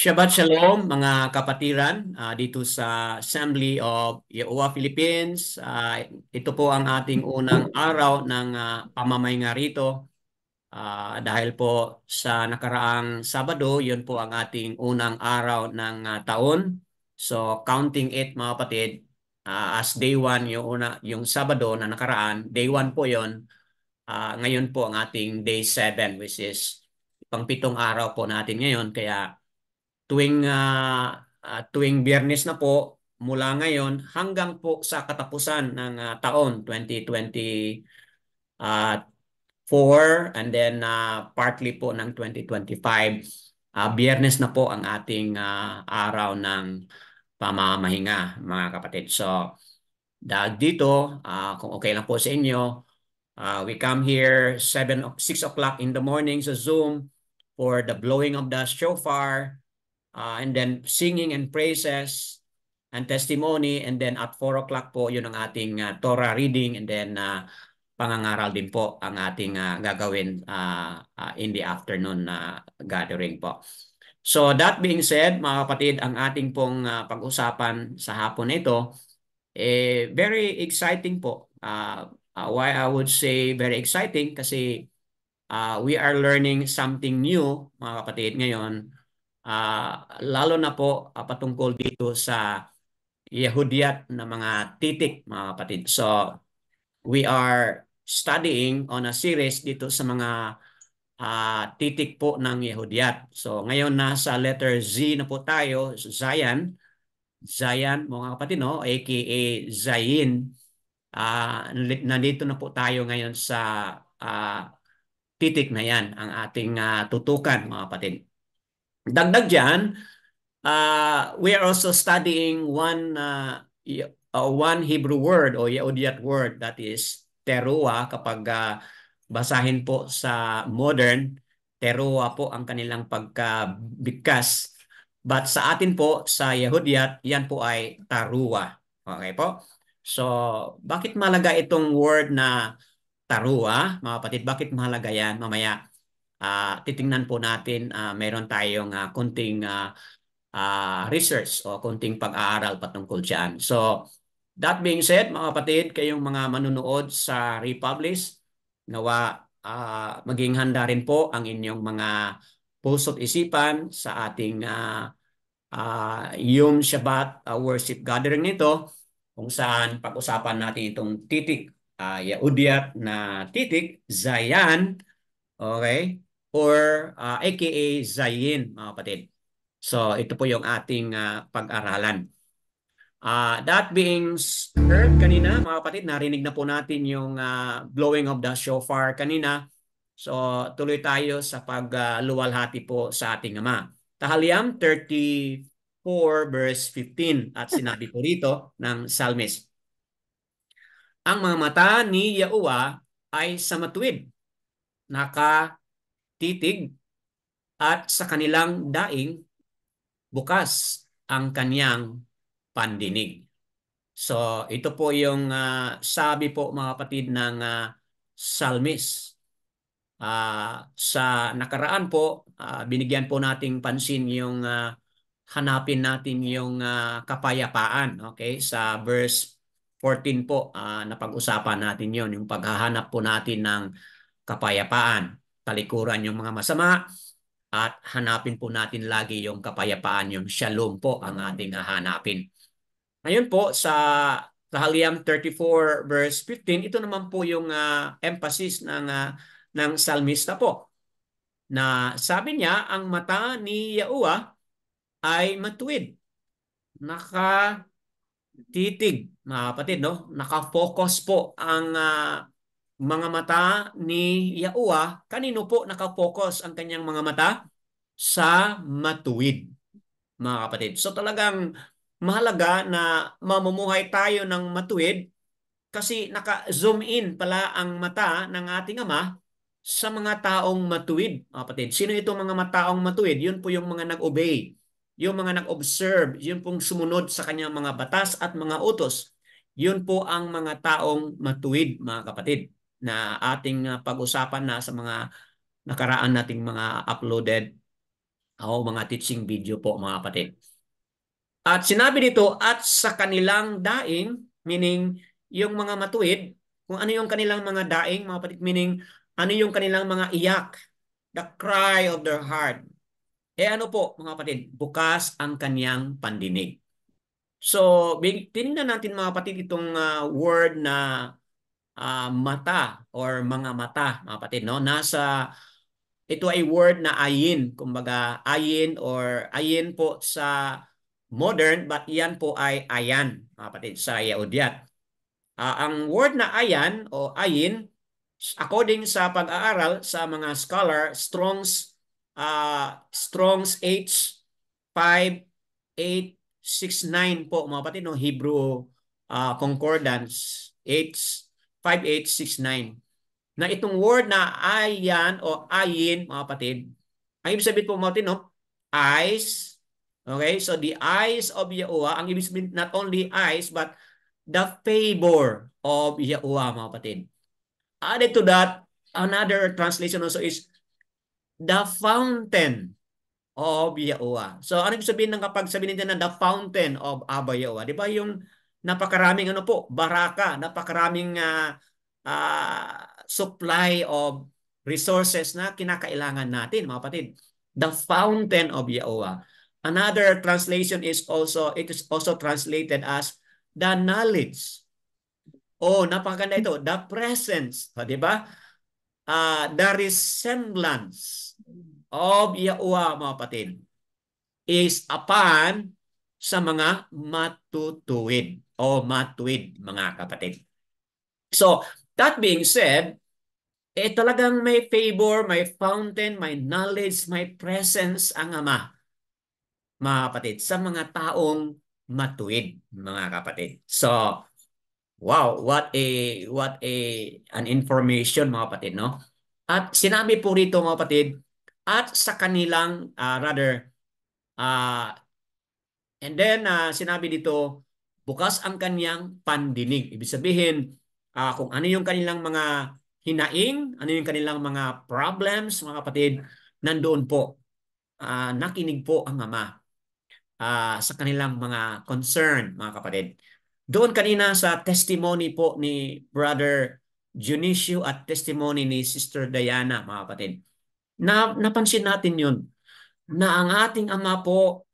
Shabbat Shalom mga kapatiran dito sa Assembly of Yahuwah Philippines. Ito po ang ating unang araw ng pamamahinga rito. Dahil po sa nakaraang Sabado, yun po ang ating unang araw ng taon. So counting it mga kapatid, as day one yung Sabado na nakaraan, day one po yun. Ngayon po ang ating day 7 which is pang-pitong araw po natin ngayon. Kaya tuwing Biyernes na po mula ngayon hanggang po sa katapusan ng taon 2024 and then partly po ng 2025, Biyernes na po ang ating araw ng pamamahinga mga kapatid. So dahil dito, kung okay lang po sa inyo, we come here 6 o'clock in the morning sa Zoom for the blowing of the shofar, and then singing and praises and testimony, and then at 4 o'clock po yun ang ating Torah reading, and then pangangaral din po ang ating gagawin in the afternoon gathering po. So that being said, mga kapatid, ang ating pong pag-usapan sa hapon na ito, very exciting po. Why I would say very exciting? Kasi we are learning something new, mga kapatid, ngayon. Lalo na po patungkol dito sa Yehudiyat na mga titik, mga kapatid. So, we are studying on a series dito sa mga titik po ng Yehudiyat. So, ngayon nasa letter Z na po tayo, Zayan. Zayan, mga kapatid, no? AKA Zayin. Nandito na po tayo ngayon sa titik na yan, ang ating tutukan, mga kapatid. Dagdag dyan, we are also studying one Hebrew word o Yehudiyat word, that is teruah. Kapag basahin po sa modern, teruah po ang kanilang pagkabigkas. But sa atin po, sa Yehudiyat, yan po ay taruah. Okay po? So, bakit mahalaga itong word na taruah, mga kapatid? Bakit mahalaga yan? Mamaya, titingnan po natin, meron tayong kunting research o kunting pag-aaral patungkol dyan. So, that being said, mga kapatid, kayong mga manunood sa Republish, nawa maging handa rin po ang inyong mga puso't isipan sa ating Yom Shabbat worship gathering nito, kung saan pag-usapan natin itong titik, Yehudiyat na titik, Zayan, okay? Or AKA Zayin, mga kapatid. So ito po yung ating pag-aralan. That being heard kanina, mga kapatid, narinig na po natin yung blowing of the shofar kanina. So tuloy tayo sa pagluwalhati po sa ating Ama. Tahalyam 34 verse 15, at sinabi po rito ng psalmist, ang mga mata ni Yahuwah ay sa matuwid, nakatitig, at sa kanilang daing bukas ang kanyang pandinig. So ito po yung sabi po, mga kapatid, ng psalmist. Sa nakaraan po, binigyan po nating pansin yung hanapin natin yung kapayapaan. Okay? Sa verse 14 po, napag-usapan natin yon, yung paghahanap po natin ng kapayapaan. Talikuran yung mga masama, at hanapin po natin lagi yung kapayapaan, yung shalom po ang ating hanapin. Ngayon po sa Tahalyam 34 verse 15, ito naman po yung emphasis ng salmista po. Na sabi niya, ang mata ni Yahuwah ay matuwid, nakatitig, mga kapatid, no? Nakafocus po ang mga mata ni Yahuwah. Kanino po nakafocus ang kanyang mga mata? Sa matuwid, mga kapatid. So talagang mahalaga na mamumuhay tayo ng matuwid, kasi naka-zoom in pala ang mata ng ating Ama sa mga taong matuwid, mga kapatid. Sino itong mga taong matuwid? Yun po yung mga nag-obey, yung mga nag-observe, yun pong sumunod sa kanyang mga batas at mga utos. Yun po ang mga taong matuwid, mga kapatid, na ating pag-usapan na sa mga nakaraan nating mga uploaded o mga teaching video po mga kapatid. At sinabi dito, at sa kanilang daing, meaning yung mga matuwid, kung ano yung kanilang mga daing, mga kapatid, meaning ano yung kanilang mga iyak, the cry of their heart. Ano po, mga kapatid, bukas ang kanyang pandinig. So, tinignan natin mga kapatid itong word na mata or mga mata, mga kapatid, no? Ito ay word na ayin, kumbaga ayin or ayin po sa modern, but yan po ay ayan, mga kapatid, sa Yahudyat. Ang word na ayan o ayin, according sa pag-aaral sa mga scholar, Strong's H5869 po mga kapatid, no? Hebrew Concordance H5869. Na itong word na ayan o ayin mga kapatid, ang ibig sabihin po mga kapatid, no? Eyes. Okay, so the eyes of Yahuwah, ang ibig sabihin not only eyes but the favor of Yahuwah mga kapatid. Added to that, another translation also is the fountain of Yahuwah. So ano ibig sabihin ng kapag sabihin nila na the fountain of Abba Yahuwah? Di ba yung napakaraming ano po, baraka, napakaraming supply of resources na kinakailangan natin, mga kapatid. The fountain of Yahuwah. Another translation is also, it is also translated as the knowledge. Oh, napakaganda ito. The presence. Di ba? The resemblance of Yahuwah, mga kapatid, is upon sa mga matutuwid o matuwid, mga kapatid. So, that being said, talagang may favor, may fountain, may knowledge, may presence ang Ama, mga kapatid, sa mga taong matuwid, mga kapatid. So, wow, what a an information, mga kapatid, no? At sinabi po rito, mga kapatid, at sa kanilang uh, and then sinabi dito, bukas ang kanyang pandinig. Ibig sabihin, kung ano yung kanilang mga hinaing, ano yung kanilang mga problems, mga kapatid, nandoon po. Nakinig po ang Ama sa kanilang mga concern, mga kapatid. Doon kanina sa testimony po ni Brother Dionisio at testimony ni Sister Diana, mga kapatid. Napansin natin yun na ang ating Ama po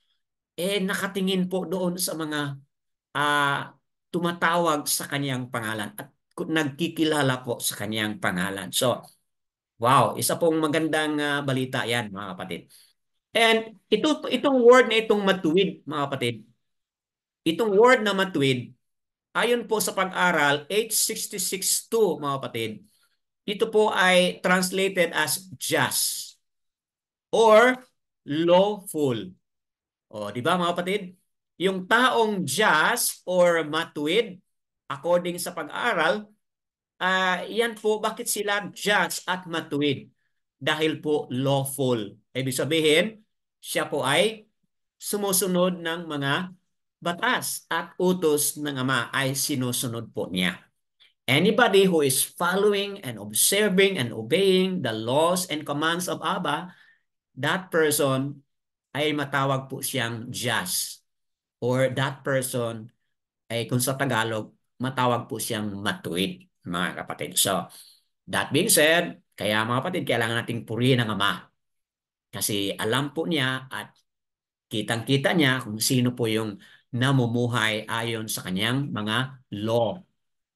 nakatingin po doon sa mga tumatawag sa kanyang pangalan at nagkikilala po sa kanyang pangalan. So, wow, isa pong magandang balita yan, mga kapatid. And itong word na itong matuwid, mga kapatid, itong word na matuwid, ayon po sa pag-aral, H66.2, mga kapatid, ito po ay translated as just or lawful. O, di ba mga kapatid? Yung taong just or matuwid, according sa pag-aaral, yan po, bakit sila just at matuwid? Dahil po lawful. Ibig sabihin, siya po ay sumusunod ng mga batas at utos ng Ama ay sinusunod po niya. Anybody who is following and observing and obeying the laws and commands of Abba, that person ay matawag po siyang just. Or that person ay kung sa Tagalog, matawag po siyang matuwid, mga kapatid. So, that being said, kaya mga kapatid, kailangan nating purihin ang Ama. Kasi alam po niya at kitang-kita niya kung sino po yung namumuhay ayon sa kanyang mga law.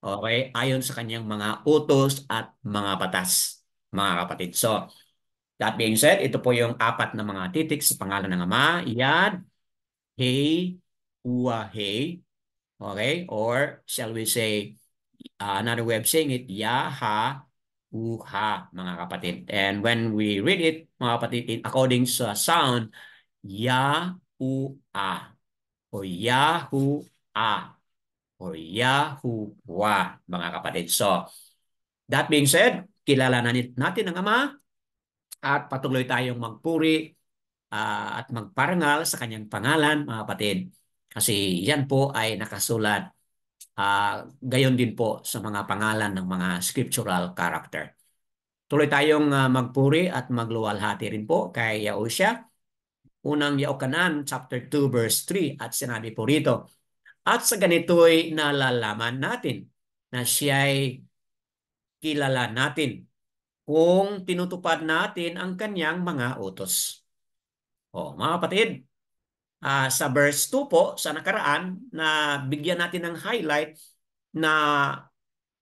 Okay? Ayon sa kanyang mga utos at mga batas, mga kapatid. So, that being said, ito po yung apat na mga titik sa pangalan ng Ama. Yad, Hey, Uwa, Hey. Okay? Or shall we say, another way of saying it, Yaha, Uha, mga kapatid. And when we read it, mga kapatid, according sa sound, Ya-U-A o Yahu-A o Yahuwa, mga kapatid. So, that being said, kilala natin ang Ama at patuloy tayong magpuri at magparangal sa kanyang pangalan, mga kapatid. Kasi yan po ay nakasulat gayon din po sa mga pangalan ng mga scriptural character. Tuloy tayong magpuri at magluwalhati rin po kay Yahushua unang Yaokanan, chapter 2, verse 3. At sinabi po rito, at sa ganito'y nalalaman natin na siya'y kilala natin kung tinutupad natin ang kanyang mga utos. O, mga kapatid, sa verse 2 po, sa nakaraan, na bigyan natin ng highlight na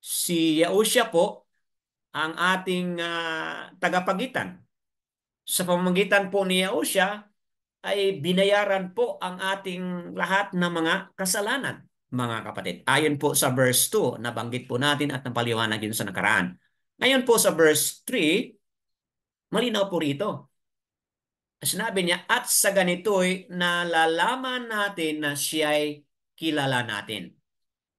si Yahushua po ang ating tagapagitan. Sa pamamagitan po ni Yahushua ay binayaran po ang ating lahat ng mga kasalanan, mga kapatid. Ayon po sa verse 2, nabanggit po natin at napaliwanag yun sa nakaraan. Ngayon po sa verse 3, malinaw po rito. Sinabi niya, at sa ganito'y nalalaman natin na siya'y kilala natin.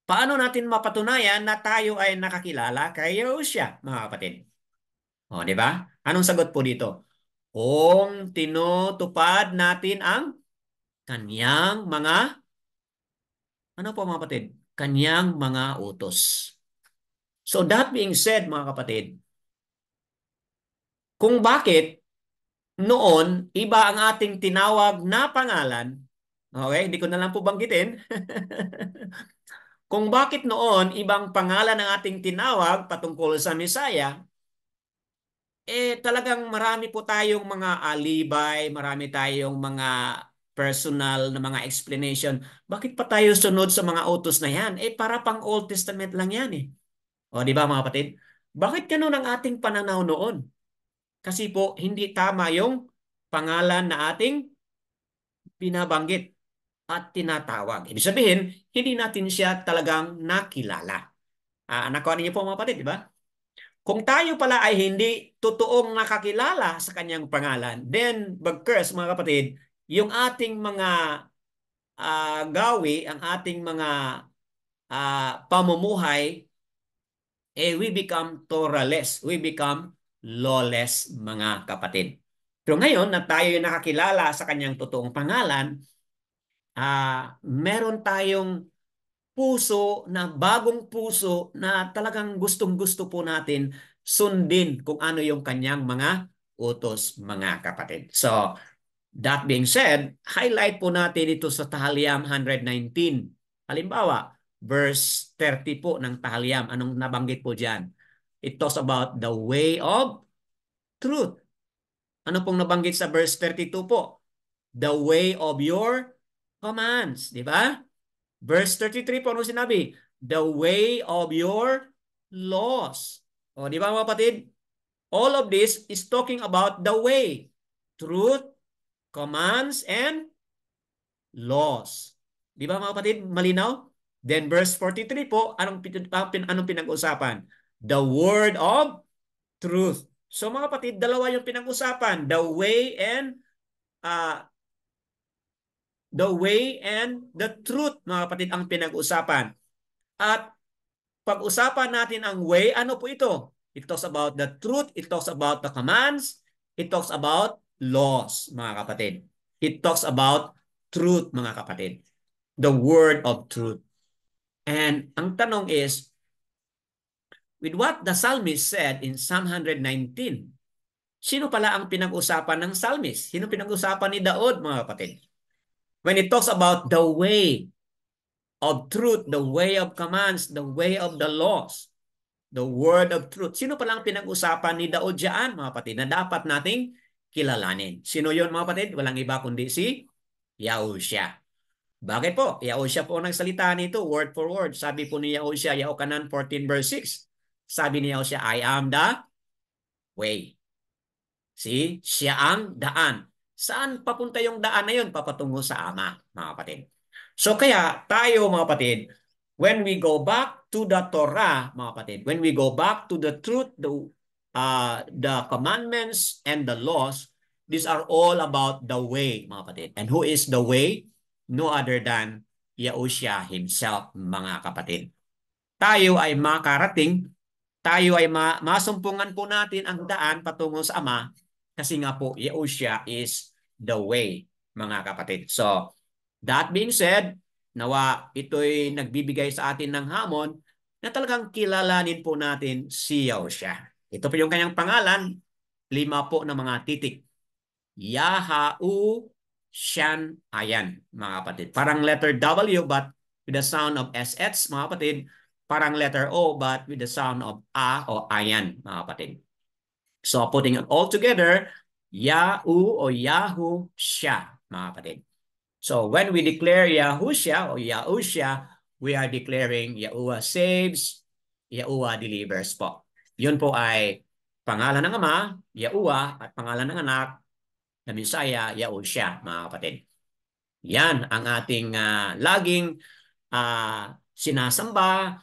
Paano natin mapatunayan na tayo ay nakakilala kay Yahushua, mga kapatid? O, di ba? Anong sagot po dito? Kung tinutupad natin ang kanyang mga, ano po mga kapatid? Kanyang mga utos. So that being said, mga kapatid, kung bakit noon iba ang ating tinawag na pangalan, okay, hindi ko na lang po banggitin, kung bakit noon ibang pangalan ang ating tinawag patungkol sa Messiah, talagang marami po tayong mga alibay, marami tayong mga personal na mga explanation. Bakit pa tayo sunod sa mga utos na yan? Para pang Old Testament lang yan eh. O, di ba mga kapatid? Bakit ganun ang ating pananaw noon? Kasi po, hindi tama yung pangalan na ating binabanggit at tinatawag. Ibig sabihin, hindi natin siya talagang nakilala. Nakuha niyo po mga kapatid, di ba? Kung tayo pala ay hindi totoong nakakilala sa kanyang pangalan, then bagkers mga kapatid, yung ating mga gawi, ang ating mga pamumuhay, we become Torahless. We become lawless, mga kapatid. Pero ngayon na tayo yung nakakilala sa kanyang totoong pangalan, meron tayong puso na bagong puso na talagang gustong-gusto po natin sundin kung ano yung kanyang mga utos, mga kapatid. So, that being said, highlight po natin ito sa Tahaliam 119. Halimbawa, verse 30 po ng Tahaliam. Anong nabanggit po dyan? It talks about the way of truth. Ano pong nabanggit sa verse 32 po? The way of your commands. Di ba? Verse 33 po, ano sinabi? The way of your laws. O, di ba mga kapatid? All of this is talking about the way. Truth, commands, and laws. Di ba mga kapatid? Malinaw? Then verse 43 po, anong pinag-usapan? The word of truth. So mga kapatid, dalawa yung pinag-usapan. Uh, the way and the truth, mga kapatid, ang pinag-usapan. At pag-usapan natin ang way, ano po ito? It talks about the truth, it talks about the commands, it talks about laws, mga kapatid. It talks about truth, mga kapatid. The word of truth. And ang tanong is, with what the psalmist said in Psalm 119, sino pala ang pinag-usapan ng psalmist? Sino pinag-usapan ni Daud, mga kapatid? When it talks about the way of truth, the way of commands, the way of the laws, the word of truth. Sino pa lang pinag-usapan ni Daud diyan, mga kapatid, na dapat nating kilalanin? Sino yon mga kapatid? Walang iba kundi si Yahushua. Bakit po? Yahushua po ang nagsalita nito, word for word. Sabi po ni Yahushua, Yaokanan 14 verse 6. Sabi ni Yahushua, I am the way. See? Siya ang daan. Saan papunta yung daan na yun? Papatungo sa Ama, mga kapatid. So kaya tayo, mga kapatid, when we go back to the Torah, mga kapatid, when we go back to the truth, the commandments and the laws, these are all about the way, mga kapatid. And who is the way? No other than Yahushua himself, mga kapatid. Tayo ay makarating, tayo ay masumpungan po natin ang daan patungo sa Ama kasi nga po, Yahushua is the way, mga kapatid. So, that being said, nawa ito'y nagbibigay sa atin ng hamon na talagang kilalanin po natin si Yahushua. Ito po yung kanyang pangalan, 5 po na mga titik. Yahu siyan, ayan, mga kapatid. Parang letter W but with the sound of SH, mga kapatid. Parang letter O but with the sound of A o ayan, mga kapatid. So putting it all together, Yahoo o Yahoo siya, mga kapatid. So when we declare Yahushua o Yahushua, we are declaring Yahuwah saves, Yahuwah delivers po. Yun po ay pangalan ng Ama, Yahuwah, at pangalan ng Anak, na Messiah, Yahushua, mga kapatid. Yan ang ating laging sinasamba,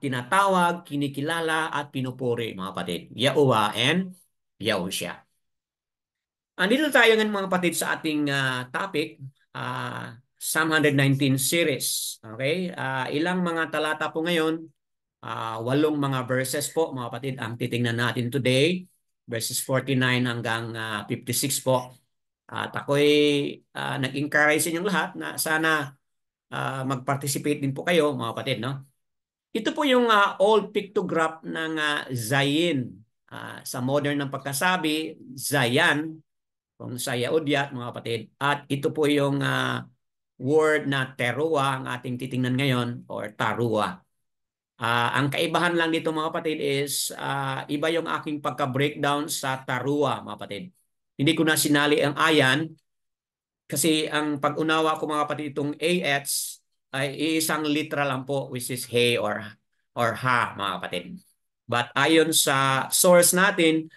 tinatawag, kinikilala, at pinupuri, mga kapatid. Yahuwah and Yahushua. Andito tayo ngayon mga kapatid sa ating topic, Psalm 119 series. Okay? Ilang mga talata po ngayon? 8 mga verses po mga kapatid ang titingnan natin today. Verses 49 hanggang 56 po. At ako'y nag-encourage sa inyong lahat na sana mag-participate din po kayo mga kapatid. No? Ito po yung old pictograph ng Zayin. Sa modern ng pagkasabi, Zayan, kung sa Yahudyat mga kapatid. At ito po yung word na teruah ang ating titingnan ngayon or tarua. Ang kaibahan lang dito mga kapatid is iba yung aking pagka-breakdown sa tarua mga kapatid. Hindi ko na sinali ang ayan kasi ang pag-unawa ko mga kapatid itong AH ay isang literal lang po which is hey or ha mga kapatid. But ayon sa source natin,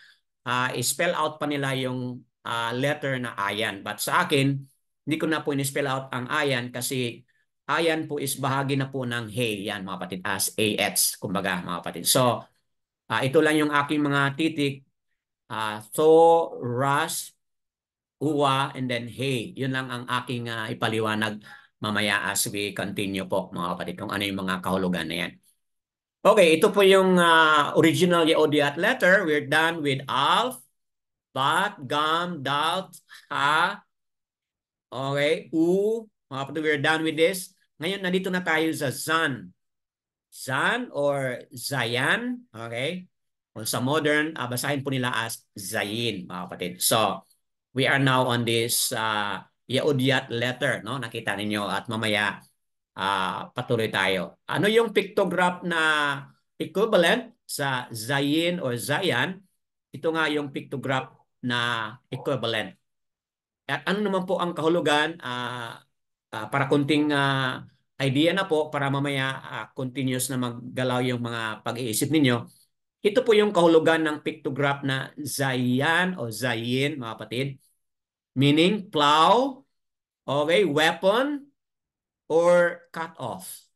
i-spell out pa nila yung letter na ayan. But sa akin, hindi ko na po in-spell out ang ayan kasi ayan po is bahagi na po ng hey, yan mga kapatid, as AH, kumbaga mga kapatid. So, ito lang yung aking mga titik. So, ras, uwa, and then hey. Yun lang ang aking ipaliwanag mamaya as we continue po mga kapatid kung ano yung mga kahulugan na yan. Okay, ito po yung original Yaodiat letter. We're done with alf, bat, gam, dalt, ha, okay, mga kapatid, we're done with this. Ngayon, nandito na tayo sa zan. Zan or zayan, okay? O sa modern, basahin po nila as zayin, mga kapatid. So, we are now on this Yaodiat letter, no? Nakita ninyo at mamaya patuloy tayo. Ano yung pictograph na equivalent sa zayin or zayan? Ito nga yung pictograph na equivalent. At ano naman po ang kahulugan para kunting idea na po para mamaya continuous na maggalaw yung mga pag-iisip ninyo. Ito po yung kahulugan ng pictograph na Zayan o Zayin, mga kapatid. Meaning plow, okay, weapon, or cut off.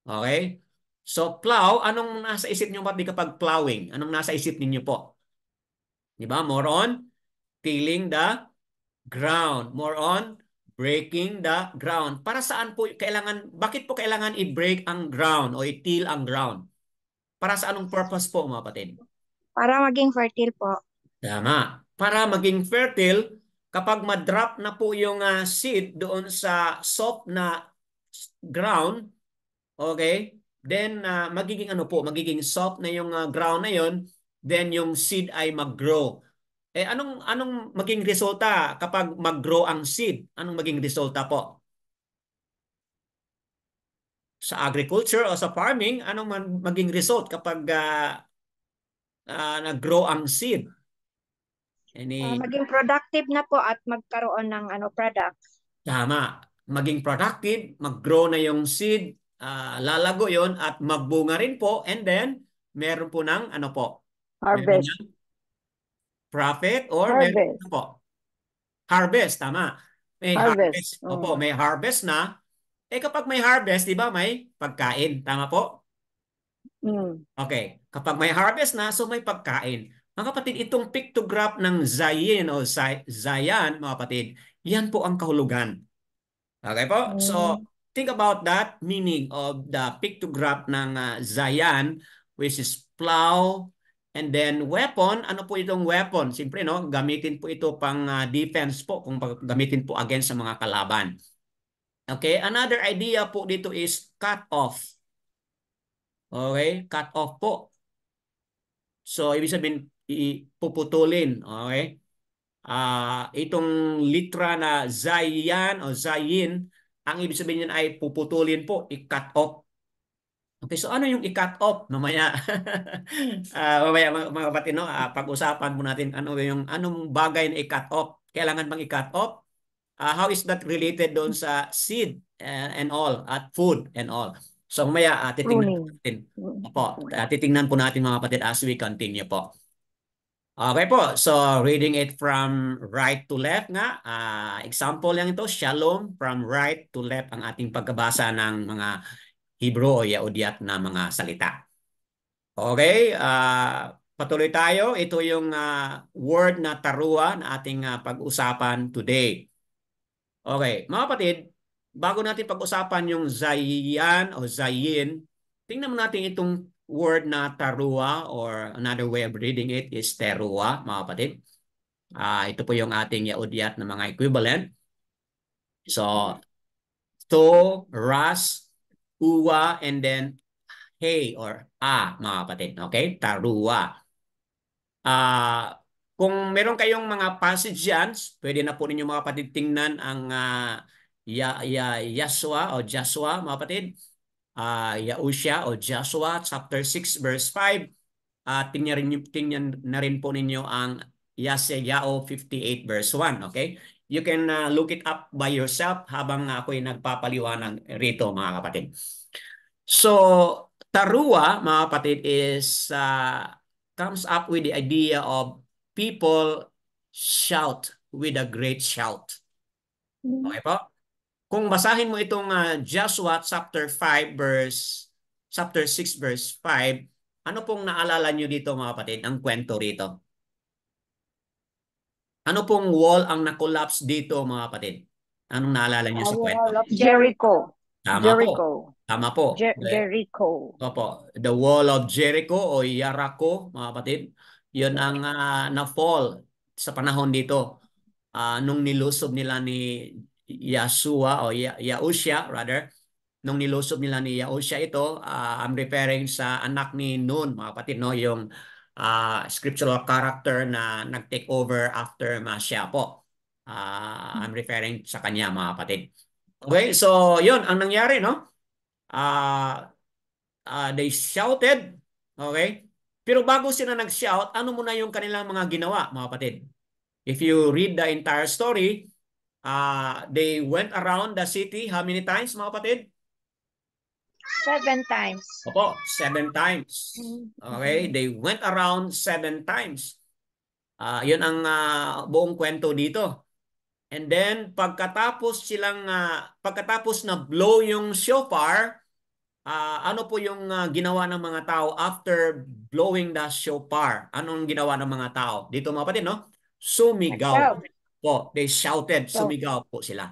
Okay? So plow, anong nasa isip niyo kapag plowing? Anong nasa isip ninyo po? Di ba? More on tilling the ground. More on breaking the ground. Para saan po bakit po kailangan i-break ang ground o i-till ang ground? Para sa anong purpose po mga kapatid? Para maging fertile po. Tama. Para maging fertile, kapag ma-drop na po yung seed doon sa soft na ground, okay, then magiging magiging soft na yung ground na yon, then yung seed ay mag-grow. Anong maging resulta kapag mag-grow ang seed? Anong maging resulta po? Sa agriculture o sa farming, anong maging result kapag nag-grow ang seed? Maging productive na po at magkaroon ng product. Tama. Maging productive, mag-grow na yung seed, lalago yon at magbunga rin po, and then meron po ng Meron Harvest. ng profit or meron Harvest. po? Harvest, tama. May Harvest. harvest. Opo, may harvest na. Kapag may harvest, di ba may pagkain. Tama po? Mm. Okay. Kapag may harvest na, so may pagkain. Mga kapatid, itong pictograph ng Zayin o Zayan, mga kapatid, yan po ang kahulugan. Okay po? So, Mm. think about that meaning of the pictograph ng Zayan, which is plow, and then weapon. Ano po itong weapon? Siyempre, no, gamitin po ito pang defense po, kung gamitin po against sa mga kalaban. Okay, another idea po dito is cut off. Okay, cut off po. So, ibig sabihin, ipuputulin. Okay? Itong litra na Zayan o Zayin, ang ibig sabihin niyan ay puputulin po, i-cut off. Okay, so ano yung i-cut off? Mamaya, mamaya mga kapatid, no? Pag-usapan po natin anong bagay na i-cut off. Kailangan bang i-cut off? How is that related doon sa seed and all, at food and all? So mamaya titingnan po Pruning. natin. Opo, titingnan po natin mga kapatid as we continue po. Okay po, so reading it from right to left nga. Example lang ito, shalom from right to left ang ating pagkabasa ng mga Hebrew o Yahudiat na mga salita. Okay, patuloy tayo. Ito yung word na tarua na ating pag-usapan today. Okay, mga kapatid, bago natin pag-usapan yung Zayan o Zayin, tingnan mo natin itong word na tarua or another way of reading it is terua, mga kapatid. Ito po yung ating Yahudiat na mga equivalent. So, to, ras, uwa, and then hey or mga kapatid. Okay? Tarua. Kung meron kayong mga passage yan, pwede na po ninyo mga kapatid tingnan ang Yasua o Joshua, mga kapatid. Yausha o Joshua chapter 6 verse 5. Tingnan na rin po ninyo ang Yesayao 58 verse 1. Okay? You can look it up by yourself habang ako'y nagpapaliwanag rito mga kapatid. So, tarua mga kapatid is comes up with the idea of people shout with a great shout. Okay po? Kung basahin mo itong Joshua chapter 6 verse 5, ano pong naalala nyo dito mga kapatid? Ang kwento rito. Ano pong wall ang na-collapse dito mga kapatid? Anong naalala nyo sa kwento? Wall of Jericho. Tama po. Jericho. Tama po. Jericho. Opo, the wall of Jericho o Yarako, mga kapatid, yun ang na-fall sa panahon dito. Nung nilusob nila ni Yahshua o Yahusha rather, nung nilusob nila ni Yahusha ito, I'm referring sa anak ni Nun, mga kapatid, no? Yung scriptural character na nag-take over after Masya po. I'm referring sa kanya, mga kapatid. Okay, so yun ang nangyari, no? They shouted, okay? Pero bago sila nag-shout, ano muna yung kanilang mga ginawa, mga kapatid? If you read the entire story, they went around the city how many times, mga kapatid? 7 times. Opo, 7 times. Okay, they went around 7 times. Yun ang buong kwento dito. And then pagkatapos na blow yung shofar, ano po yung ginawa ng mga tao after blowing the shofar? Anong ginawa ng mga tao? Dito mga kapatid, no? Sumigaw po. They shouted, sumigaw po sila.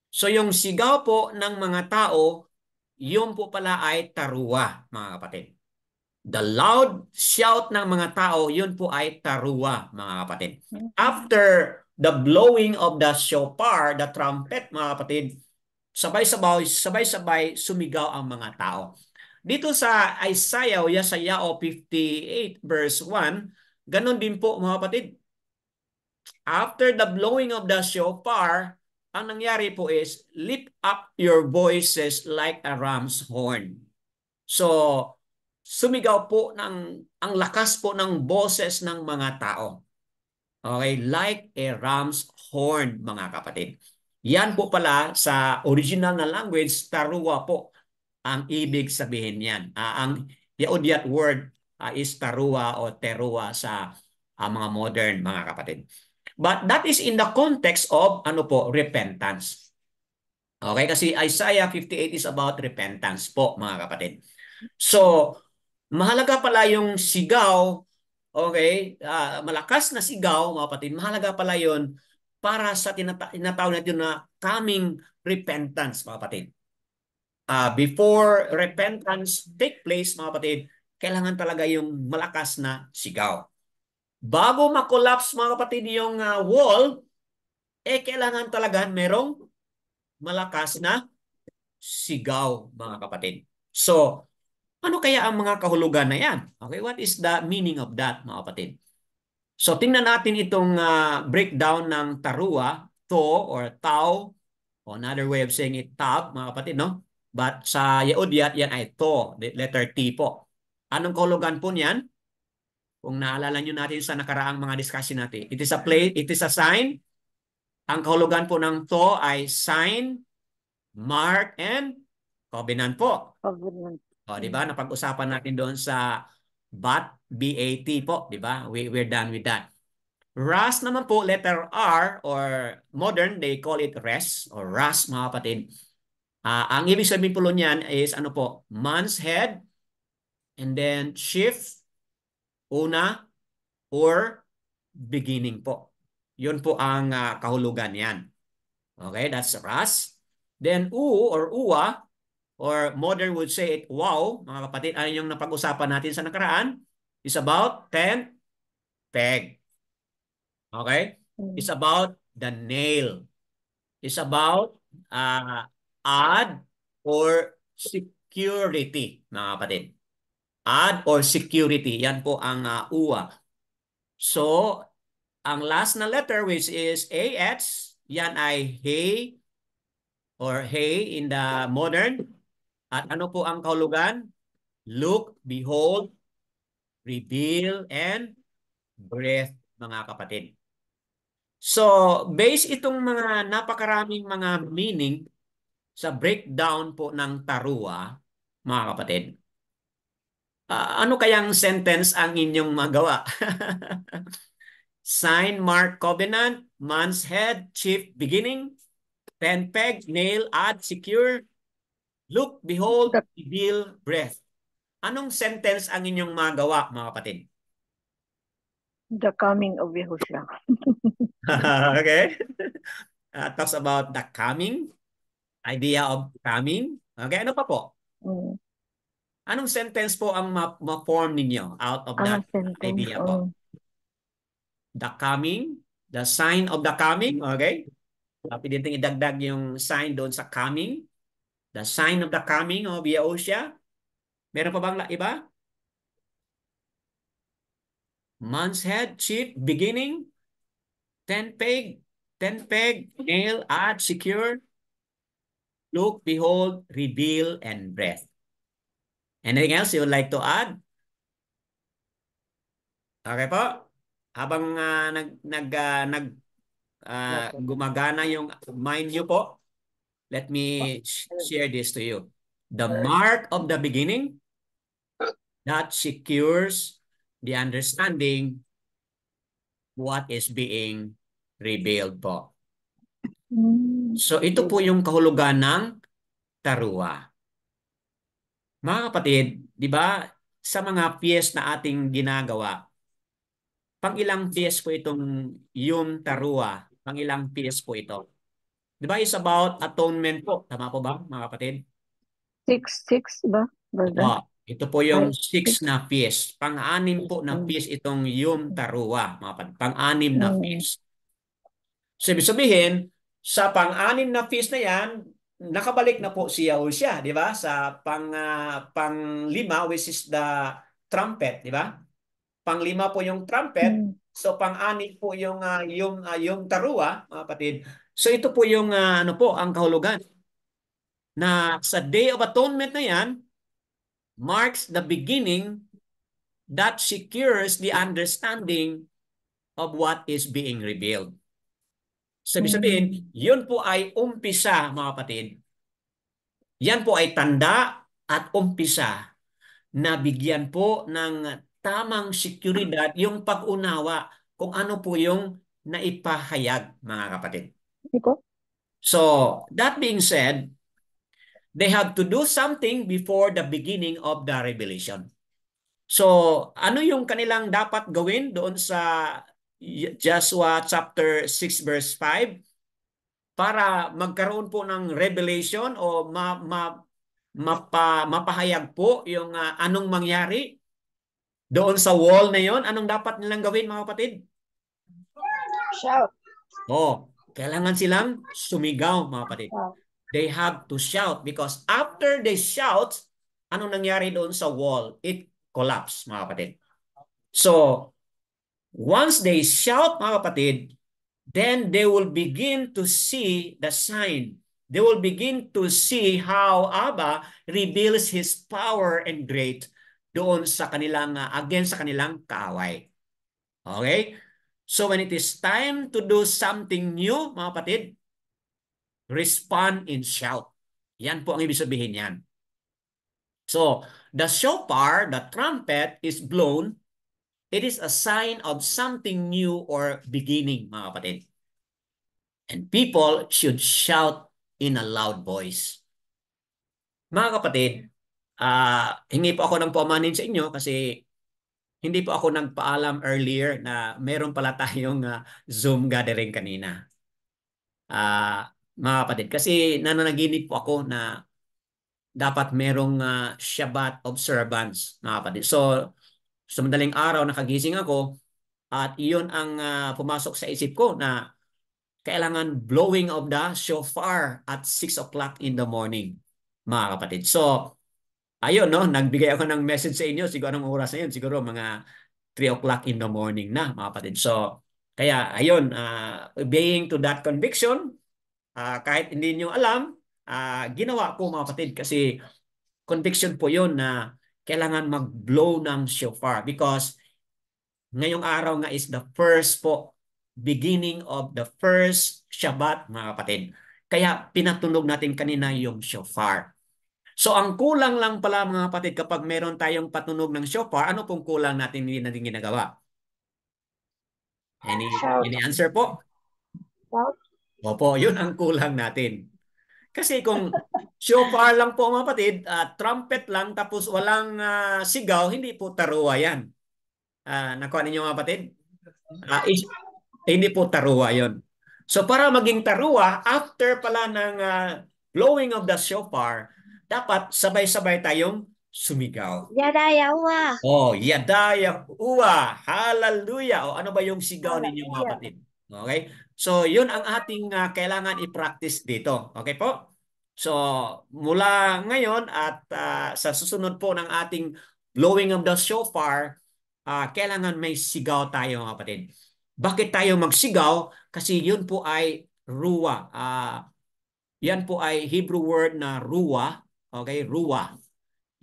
So yung sigaw po ng mga tao, yun po pala ay tarua, mga kapatid. The loud shout ng mga tao, yun po ay tarua, mga kapatid. After the blowing of the shofar, the trumpet, mga kapatid, sabay-sabay sumigaw ang mga tao. Dito sa Isaiah o Yesayao 58 verse 1, ganun din po mga kapatid. After the blowing of the shofar, ang nangyari po is, lift up your voices like a ram's horn. So, sumigaw po ang lakas po ng boses ng mga tao. Okay, like a ram's horn, mga kapatid. Yan po pala sa original na language, tarua po ang ibig sabihin niyan. Ang Yahudiat word is tarua o terua sa mga modern, mga kapatid. But that is in the context of repentance. Okay, kasi Isaiah 58 is about repentance po, mga kapatid. So, mahalaga pala yung sigaw, okay, malakas na sigaw, mga kapatid, mahalaga pala yon para sa tinatawag natin na coming repentance, mga kapatid. Before repentance take place, mga kapatid, kailangan talaga yung malakas na sigaw. Bago ma-collapse, mga kapatid, yung wall, kailangan talaga merong malakas na sigaw, mga kapatid. So, ano kaya ang mga kahulugan na yan? Okay, what is the meaning of that, mga kapatid? So tingnan natin itong breakdown ng tarua, to or tau, o another way of saying it, tab, mga kapatid, no? But sa Yeudyat, yan ay to, letter T po. Anong kahulugan po niyan? Kung naalala nyo natin sa nakaraang mga discussion natin, it is a sign. Ang kahulugan po ng to ay sign, mark, and covenant po. Covenant. O, di ba? Napag-usapan natin doon sa BAT po, di ba? We're done with that. RAS naman po, letter R, or modern, they call it res, or RAS, mga kapatid. Ang ibig sabihin po niyan is, ano po, man's head, and then shift, una, or beginning po. Yun po ang kahulugan yan. Okay, that's RAS. Then U or UWA, or modern would say it, wow, mga kapatid, ano yung napag-usapan natin sa nakaraan? Is about 10 peg. Okay? It's about the nail. It's about add or security, mga kapatid. Add or security. Yan po ang UWA. So, ang last na letter which is AH, yan ay hey or hey in the modern. At ano po ang kahulugan? Look, behold, reveal, and breathe, mga kapatid. So, based itong mga napakaraming mga meaning sa breakdown po ng tarua, mga kapatid, ano kayang sentence ang inyong magawa? Sign, mark, covenant, man's head, chief, beginning, pen, peg, nail, add, secure, look, behold, reveal, breath. Anong sentence ang inyong magawa, mga kapatid? The coming of Yahushua. Okay. Talks about the coming, idea of coming. Okay, ano pa po? Anong sentence po ang ma-form ninyo out of that idea po? The coming, the sign of the coming, okay? Pwede natin idagdag yung sign doon sa coming. The sign of the coming of Yahushua. Meron pa bang iba? Man's head, chief, beginning, 10 peg, nail, add, secure, look, behold, reveal, and breath. Anything else you would like to add? Okay po. Habang gumagana yung mind nyo po, let me share this to you. The mark of the beginning that secures the understanding what is being revealed po. So ito po yung kahulugan ng tarua. Mga kapatid, di ba sa mga piyes na ating ginagawa, pang ilang piyes po itong yung tarua? Pang ilang piyes po ito? Di ba it's about atonement po? Tama po ba, mga kapatid? 6 ba? Ito po yung 6 na piece. Pang-anim po na piece itong yung tarua. Pang-anim na piece. So, ibig sabihin, sa pang-anim na piece na yan, nakabalik na po si Yahushua, di ba? Sa pang-lima, which is the trumpet, di ba? Pang-lima po yung trumpet. So, pang-anim po yung tarua, mga kapatid. So, ito po yung ano po, ang kahulugan. Na sa Day of Atonement na yan, marks the beginning that secures the understanding of what is being revealed. Sabi sabihin, yun po ay umpisa, mga kapatid. Yan po ay tanda at umpisa na bigyan po ng tamang seguridad yung pag-unawa kung ano po yung naipahayag, mga kapatid. So, that being said, they have to do something before the beginning of the revelation. So, ano yung kanilang dapat gawin doon sa Joshua chapter 6 verse 5 para magkaroon po ng revelation o mapahayag po yung anong mangyari doon sa wall na yon? Anong dapat nilang gawin, mga kapatid? Shout. Kailangan silang sumigaw, mga kapatid. They have to shout because after they shout, anong nangyari doon sa wall? It collapsed, mga kapatid. So, Once they shout, mga kapatid, then they will begin to see the sign. They will begin to see how Abba reveals His power and great doon sa kanilang, against sa kanilang kaaway. Okay? So when it is time to do something new, mga kapatid, respond in shout. Yan po ang ibig sabihin yan. So, the shofar, the trumpet is blown. It is a sign of something new or beginning, mga kapatid. And people should shout in a loud voice. Mga kapatid, hingi po ako ng paumanin sa inyo kasi hindi po ako nagpaalam earlier na meron pala tayong Zoom gathering kanina. Mga kapatid, kasi nananaginip po ako na dapat merong Shabbat observance, mga kapatid. So, sa madaling araw nakagising ako at iyon ang pumasok sa isip ko na kailangan blowing of the shofar at 6 o'clock in the morning, mga kapatid. So, ayun, no, nagbigay ako ng message sa inyo. Siguro anong oras na yun? Siguro mga 3 o'clock in the morning na, mga kapatid. So, kaya ayun, obeying to that conviction, kahit hindi nyo alam, ginawa ko, mga kapatid, kasi conviction po yun na kailangan mag-blow ng shofar because ngayong araw nga is the first po, beginning of the first Shabbat, mga kapatid. Kaya pinatunog natin kanina yung shofar. So ang kulang lang pala, mga kapatid, kapag meron tayong patunog ng shofar, ano pong kulang natin hindi natin ginagawa? Any answer po? Opo, yun ang kulang natin. Kasi kung shofar lang po, mga kapatid, trumpet lang tapos walang sigaw, hindi po taruwa yan. Nakuha ninyo, mga kapatid? Hindi po taruwa yon. So para maging taruwa, after pala ng blowing of the shofar, dapat sabay-sabay tayong sumigaw. Yadayawa. Oh, yadaya uwa, hallelujah. O ano ba yung sigaw ninyo, mga kapatid? Okay? So, yun ang ating kailangan i-practice dito. Okay po? So, mula ngayon at sa susunod po ng ating blowing of the shofar, kailangan may sigaw tayo, mga kapatid. Bakit tayo magsigaw? Kasi yun po ay ruwa. Yan po ay Hebrew word na ruwa. Okay, ruwa.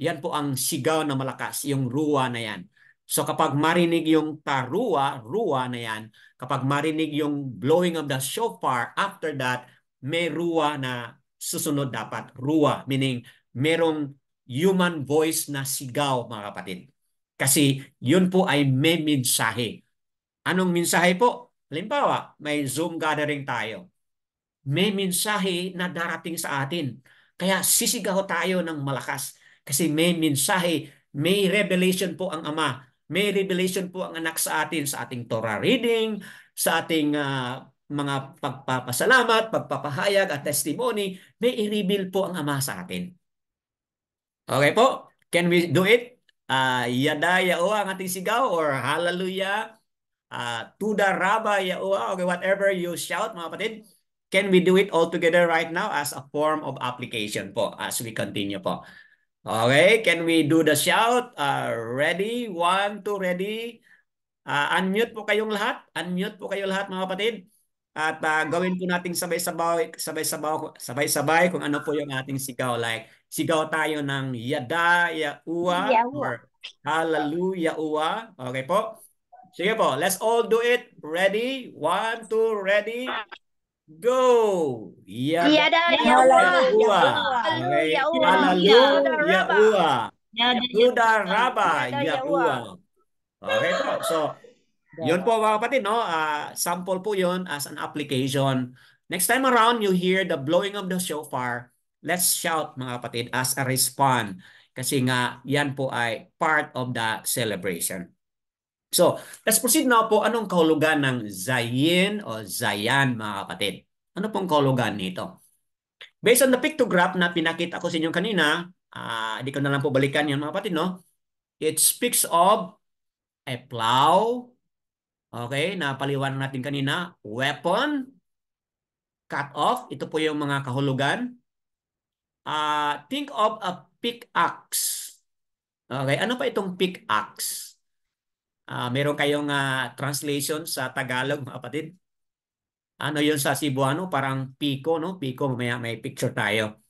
Yan po ang sigaw na malakas, yung ruwa na yan. So kapag marinig yung taruwa, ruwa na yan, kapag marinig yung blowing of the shofar, after that, may ruwa na susunod dapat. Ruwa, meaning merong human voice na sigaw, mga kapatid. Kasi yun po ay may mensahe. Anong mensahe po? Halimbawa, may Zoom gathering tayo. May mensahe na darating sa atin. Kaya sisigaw tayo ng malakas. Kasi may mensahe, may revelation po ang Ama. May revelation po ang anak sa atin, sa ating Torah reading, sa ating mga pagpapasalamat, pagpapahayag at testimony. May i-reveal po ang Ama sa atin. Okay po? Can we do it? Yada yawa ang ating sigaw or hallelujah, tuda raba yawa, okay, whatever you shout, mga kapatid. Can we do it all together right now as a form of application po as we continue po? Okay, can we do the shout? Ready? 1, 2, ready? Unmute po kayong lahat. Unmute po kayo lahat, mga kapatid. At gawin po nating sabay-sabay kung ano po yung ating sigaw. Like, sigaw tayo ng yada, yaua, or hallelujah, uwa. Okay po? Sige po, let's all do it. Ready? 1, 2, ready? Go! Yada, yaua. Okay? Hallelujah, uwa. Tuda raba, yaua. Okay po. So, yun po, mga kapatid, no? Sample po yun as an application. Next time around, you hear the blowing of the shofar, let's shout, mga kapatid, as a response. Kasi nga, yan po ay part of the celebration. So, let's proceed now po. Anong kahulugan ng Zayin o Zayan, mga kapatid? Ano pong kahulugan nito? Based on the pictograph na pinakita ko sa inyo kanina, hindi ko na lang po balikan yan, mga kapatid, no? It speaks of a plow. Okay, napaliwanag natin kanina. Weapon, cut off. Ito po yung mga kahulugan. Think of a pickaxe. Okay, ano pa itong pickaxe? Meron kayong translation sa Tagalog, mga kapatid? Ano yun sa Cebuano? Parang piko, no? Piko, may picture tayo.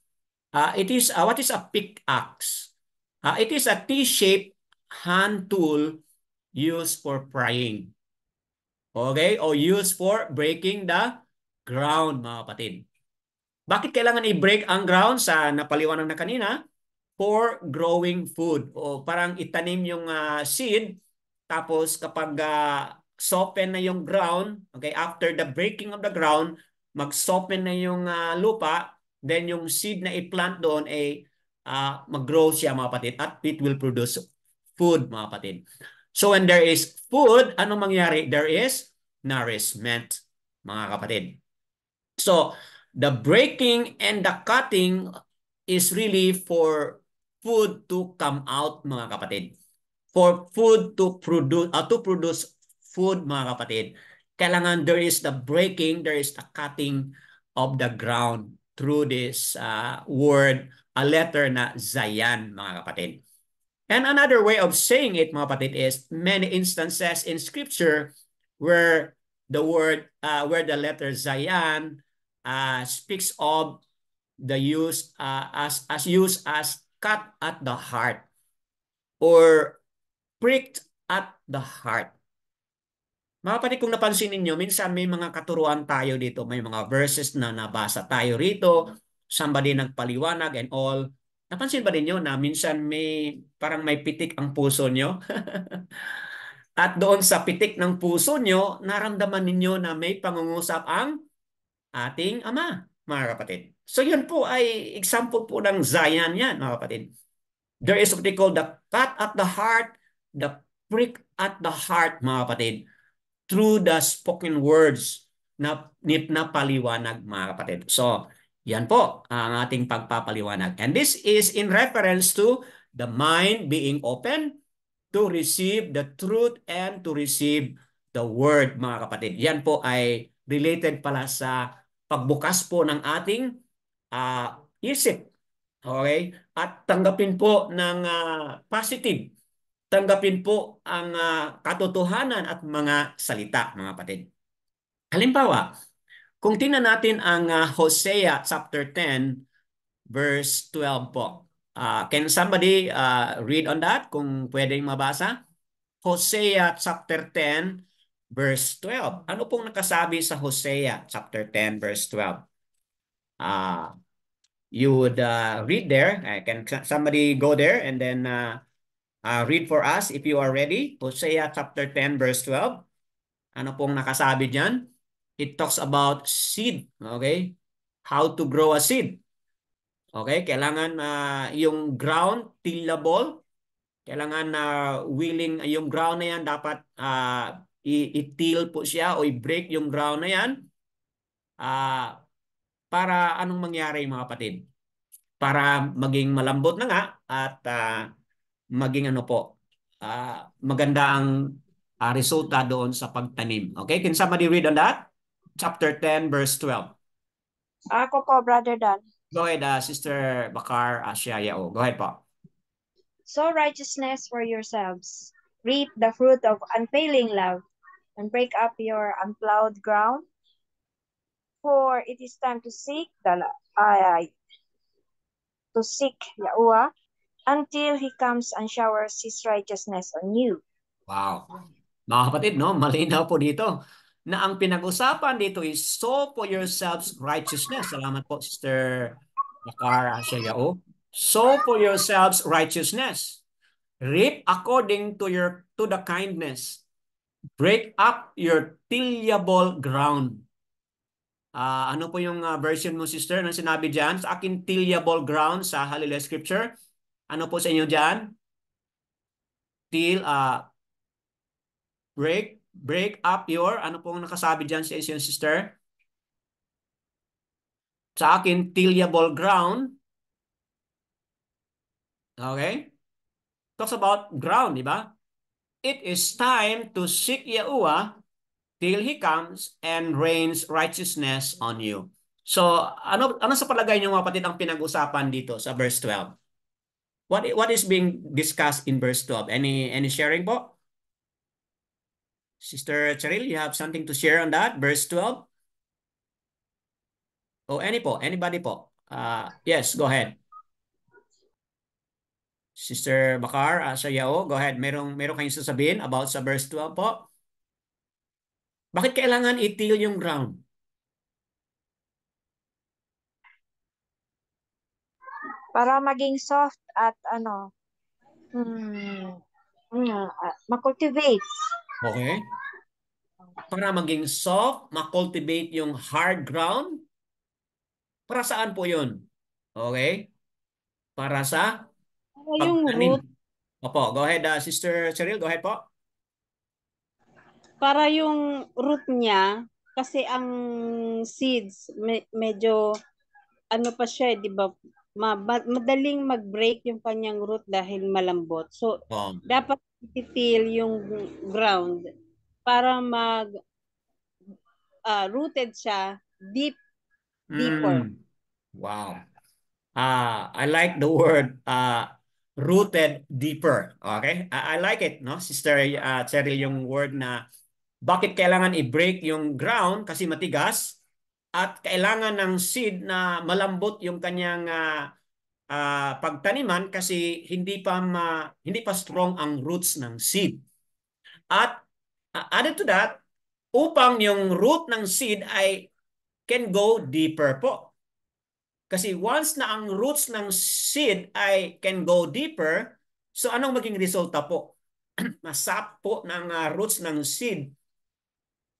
What is a pickaxe? It is a T-shaped hand tool used for prying. Okay? O used for breaking the ground, mga kapatid. Bakit kailangan i-break ang ground sa napaliwanag na kanina? For growing food. O parang itanim yung seed, tapos kapag soften na yung ground, okay, after the breaking of the ground, mag-soften na yung lupa, then yung seed na i-plant doon ay mag-grow siya, mga kapatid, at it will produce food, mga kapatid. So when there is food, anong mangyari? There is nourishment, mga kapatid. So the breaking and the cutting is really for food to come out, mga kapatid. For food to produce food, mga kapatid, kailangan there is the breaking, there is the cutting of the ground through this word, a letter na Zayan, mga kapatid. And another way of saying it, mga kapatid, is many instances in Scripture where where the letter Zayan speaks of the use as used as cut at the heart or pricked at the heart. Mga kapatid, kung napansin ninyo, minsan may mga katuruan tayo dito, may mga verses na nabasa tayo rito, somebody nagpaliwanag and all. Napansin ba ninyo na minsan parang may pitik ang puso nyo? At doon sa pitik ng puso nyo, naramdaman ninyo na may pangungusap ang ating Ama, mga kapatid. So yun po ay example po ng Zion yan, mga kapatid. There is what they call the cut at the heart, the prick at the heart, mga kapatid, through the spoken words na paliwanag, mga kapatid. So, yan po ang ating pagpapaliwanag. And this is in reference to the mind being open to receive the truth and to receive the word, mga kapatid. Yan po ay related pala sa pagbukas po ng ating isip. Okay? At tanggapin po ng positive. Tanggapin po ang katotohanan at mga salita, mga kapatid. Halimbawa, kung tingnan natin ang Hosea chapter 10 verse 12 po. Can somebody read on that kung pwedeng mabasa? Hosea chapter 10 verse 12. Ano pong nakasabi sa Hosea chapter 10 verse 12? You would read there. Can somebody go there and then read for us if you are ready? Hosea chapter 10 verse 12. Ano pong nakasabi diyan? It talks about seed. Okay? How to grow a seed. Okay? Kailangan yung ground tillable. Kailangan na willing yung ground na yan dapat i-till po siya o i-break yung ground na yan para anong mangyari, mga kapatid? Para maging malambot na nga at maging ano po maganda ang resulta doon sa pagtanim. Okay? Can somebody read on that? Chapter 10 verse 12. Ako po, Brother Dan. Go ahead, Sister Bakar Ashiayao. Go ahead po. Sow righteousness for yourselves. Reap the fruit of unfailing love, and break up your unplowed ground. For it is time to seek Yahuwah until He comes and showers His righteousness on you. Wow. Mga kapatid, no? Malinaw po dito na ang pinag-usapan dito is sow for yourselves righteousness. Salamat po, Sister Bakar Ashiayao. Sow for yourselves righteousness. Reap according to the kindness. Break up your tillable ground. Ano po yung version mo, sister? Anong sinabi dyan? Sa akin, tillable ground sa Hallelujah Scripture. Ano po sa inyo dyan? Break up your, ano pong nakasabi dyan sa inyong sister? Sa akin, tillable ground. Okay? Talks about ground, di ba? It is time to seek Yahuwah till He comes and rains righteousness on you. So, ano sa palagay niyo, mga kapatid, ang pinag-usapan dito sa verse 12? What is being discussed in verse 12? Any sharing po? Sister Cheryl, you have something to share on that? Verse 12? O anybody po. Yes, go ahead. Sister Bakar, sa Yao, go ahead. Merong kayong sasabihin about sa verse 12 po? Bakit kailangan i-till yung ground? Para maging soft at makultivate. Okay. Para maging soft, makultivate yung hard ground. Para saan po yun? Okay? Para sa Para yung root, pagtanim. Opo, go ahead, Sister Cheryl, go ahead po. para yung root niya, kasi ang seeds, medyo, ano pa siya, di ba? Madaling mag-break yung kanyang root dahil malambot. So, Oh. dapat itil yung ground para rooted siya deeper. Wow. I like the word rooted deeper. Okay? I like it, no? Sister Cheryl, yung word na bakit kailangan i-break yung ground kasi matigas at kailangan ng seed na malambot yung kanyang pagtaniman kasi hindi pa strong ang roots ng seed. At added to that, upang yung root ng seed ay can go deeper po. Kasi once na ang roots ng seed ay can go deeper, so anong maging resulta po? Masap po ng roots ng seed.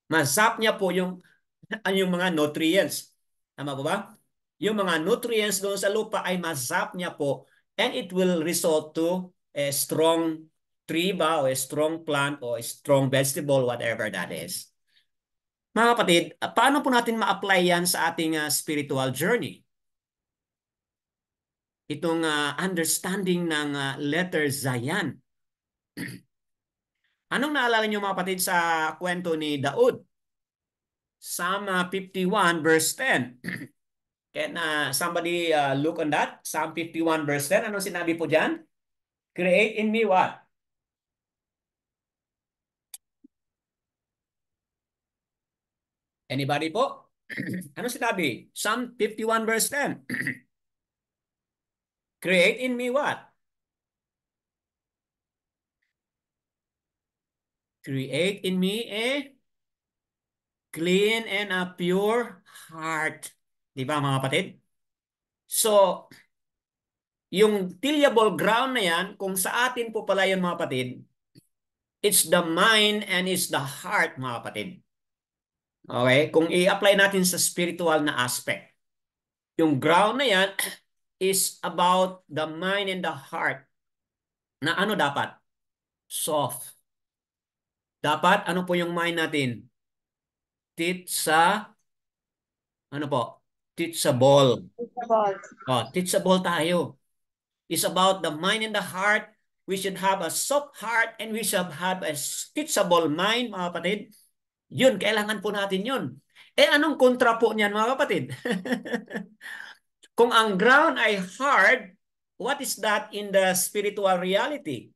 Masap niya po yung mga nutrients. Tama po ba? Yung mga nutrients doon sa lupa ay masap niya po and it will result to a strong tree ba o a strong plant o a strong vegetable, whatever that is. Mga kapatid, paano po natin ma-apply yan sa ating spiritual journey? Itong understanding ng letter Zayan. Anong naalala niyo mga kapatid sa kwento ni Daud? Psalm 51 verse 10. Can somebody look on that? Psalm 51 verse 10. Anong sinabi po dyan? Create in me what? Anybody po? Anong sinabi? Psalm 51 verse 10. Create in me what? Create in me a clean and a pure heart. Di ba mga kapatid? So, yung tillable ground na yan, kung sa atin po pala yun mga kapatid, it's the mind and it's the heart mga kapatid. Okay? Kung i-apply natin sa spiritual na aspect, yung ground na yan is about the mind and the heart. Na ano dapat? Soft. Dapat, ano po yung mind natin? Ano po? Teachable. Teachable tayo. It's about the mind and the heart. We should have a soft heart and we should have a teachable mind, mga kapatid. Yun, kailangan po natin yun. Anong kontra po niyan, mga kapatid? Kung ang ground ay hard, what is that in the spiritual reality?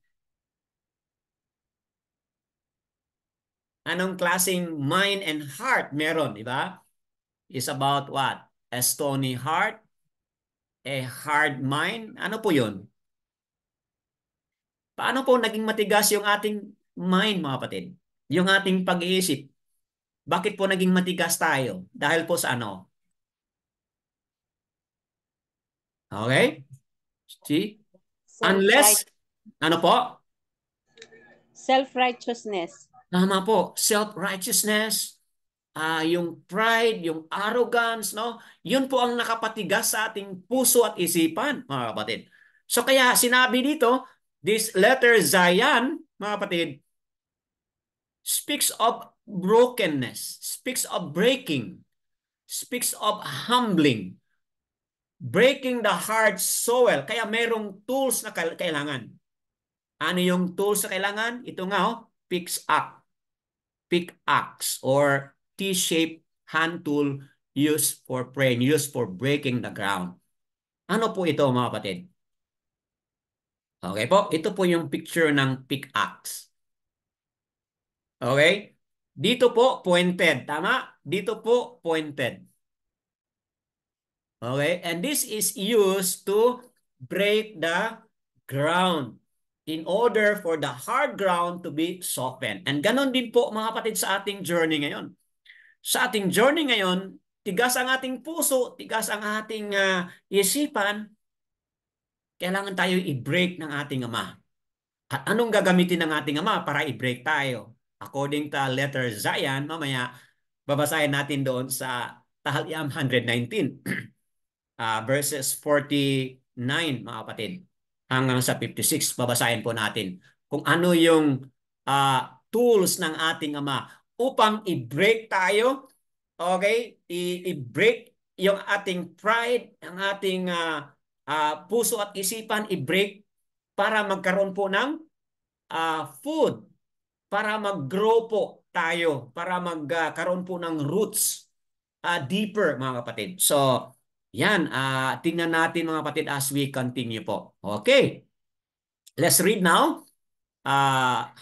Anong klaseng mind and heart meron, di ba? It's about what? A stony heart, a hard mind. Ano po yun? Paano po naging matigas yung ating mind, mga kapatid? Yung ating pag-iisip. Bakit po naging matigas tayo? Dahil po sa ano? Okay? See? Unless, ano po? Self-righteousness. Tama po. Self-righteousness, yung pride, yung arrogance, no? Yun po ang nakapatigas sa ating puso at isipan, mga kapatid. So kaya sinabi dito, this letter Zion, mga kapatid, speaks of brokenness, speaks of breaking, speaks of humbling, breaking the hard soil. Kaya merong tools na kailangan. Ano yung tools na kailangan? Ito nga, pickaxe or T-shaped hand tool used for praying, used for breaking the ground. Ano po ito mga kapatid? Okay po, ito po yung picture ng pickaxe. Okay? Dito po, pointed. Tama? Dito po, pointed. Okay? And this is used to break the ground in order for the hard ground to be softened. And ganon din po mga kapatid sa ating journey ngayon. Sa ating journey ngayon, tigas ang ating puso, tigas ang ating isipan, kailangan tayo i-break ng ating Ama. At anong gagamitin ng ating Ama para i-break tayo? According to letter Zion, mamaya babasahin natin doon sa Tahaliam 119. Verses 49, mga kapatid, hanggang sa 56. Babasahin po natin kung ano yung tools ng ating Ama upang i-break tayo, okay? I-break yung ating pride, ang ating puso at isipan, i-break para magkaroon po ng food, para mag-grow po tayo, para magkaroon po ng roots deeper, mga kapatid. So, yan, tingnan natin mga kapatid as we continue po. Okay, let's read now.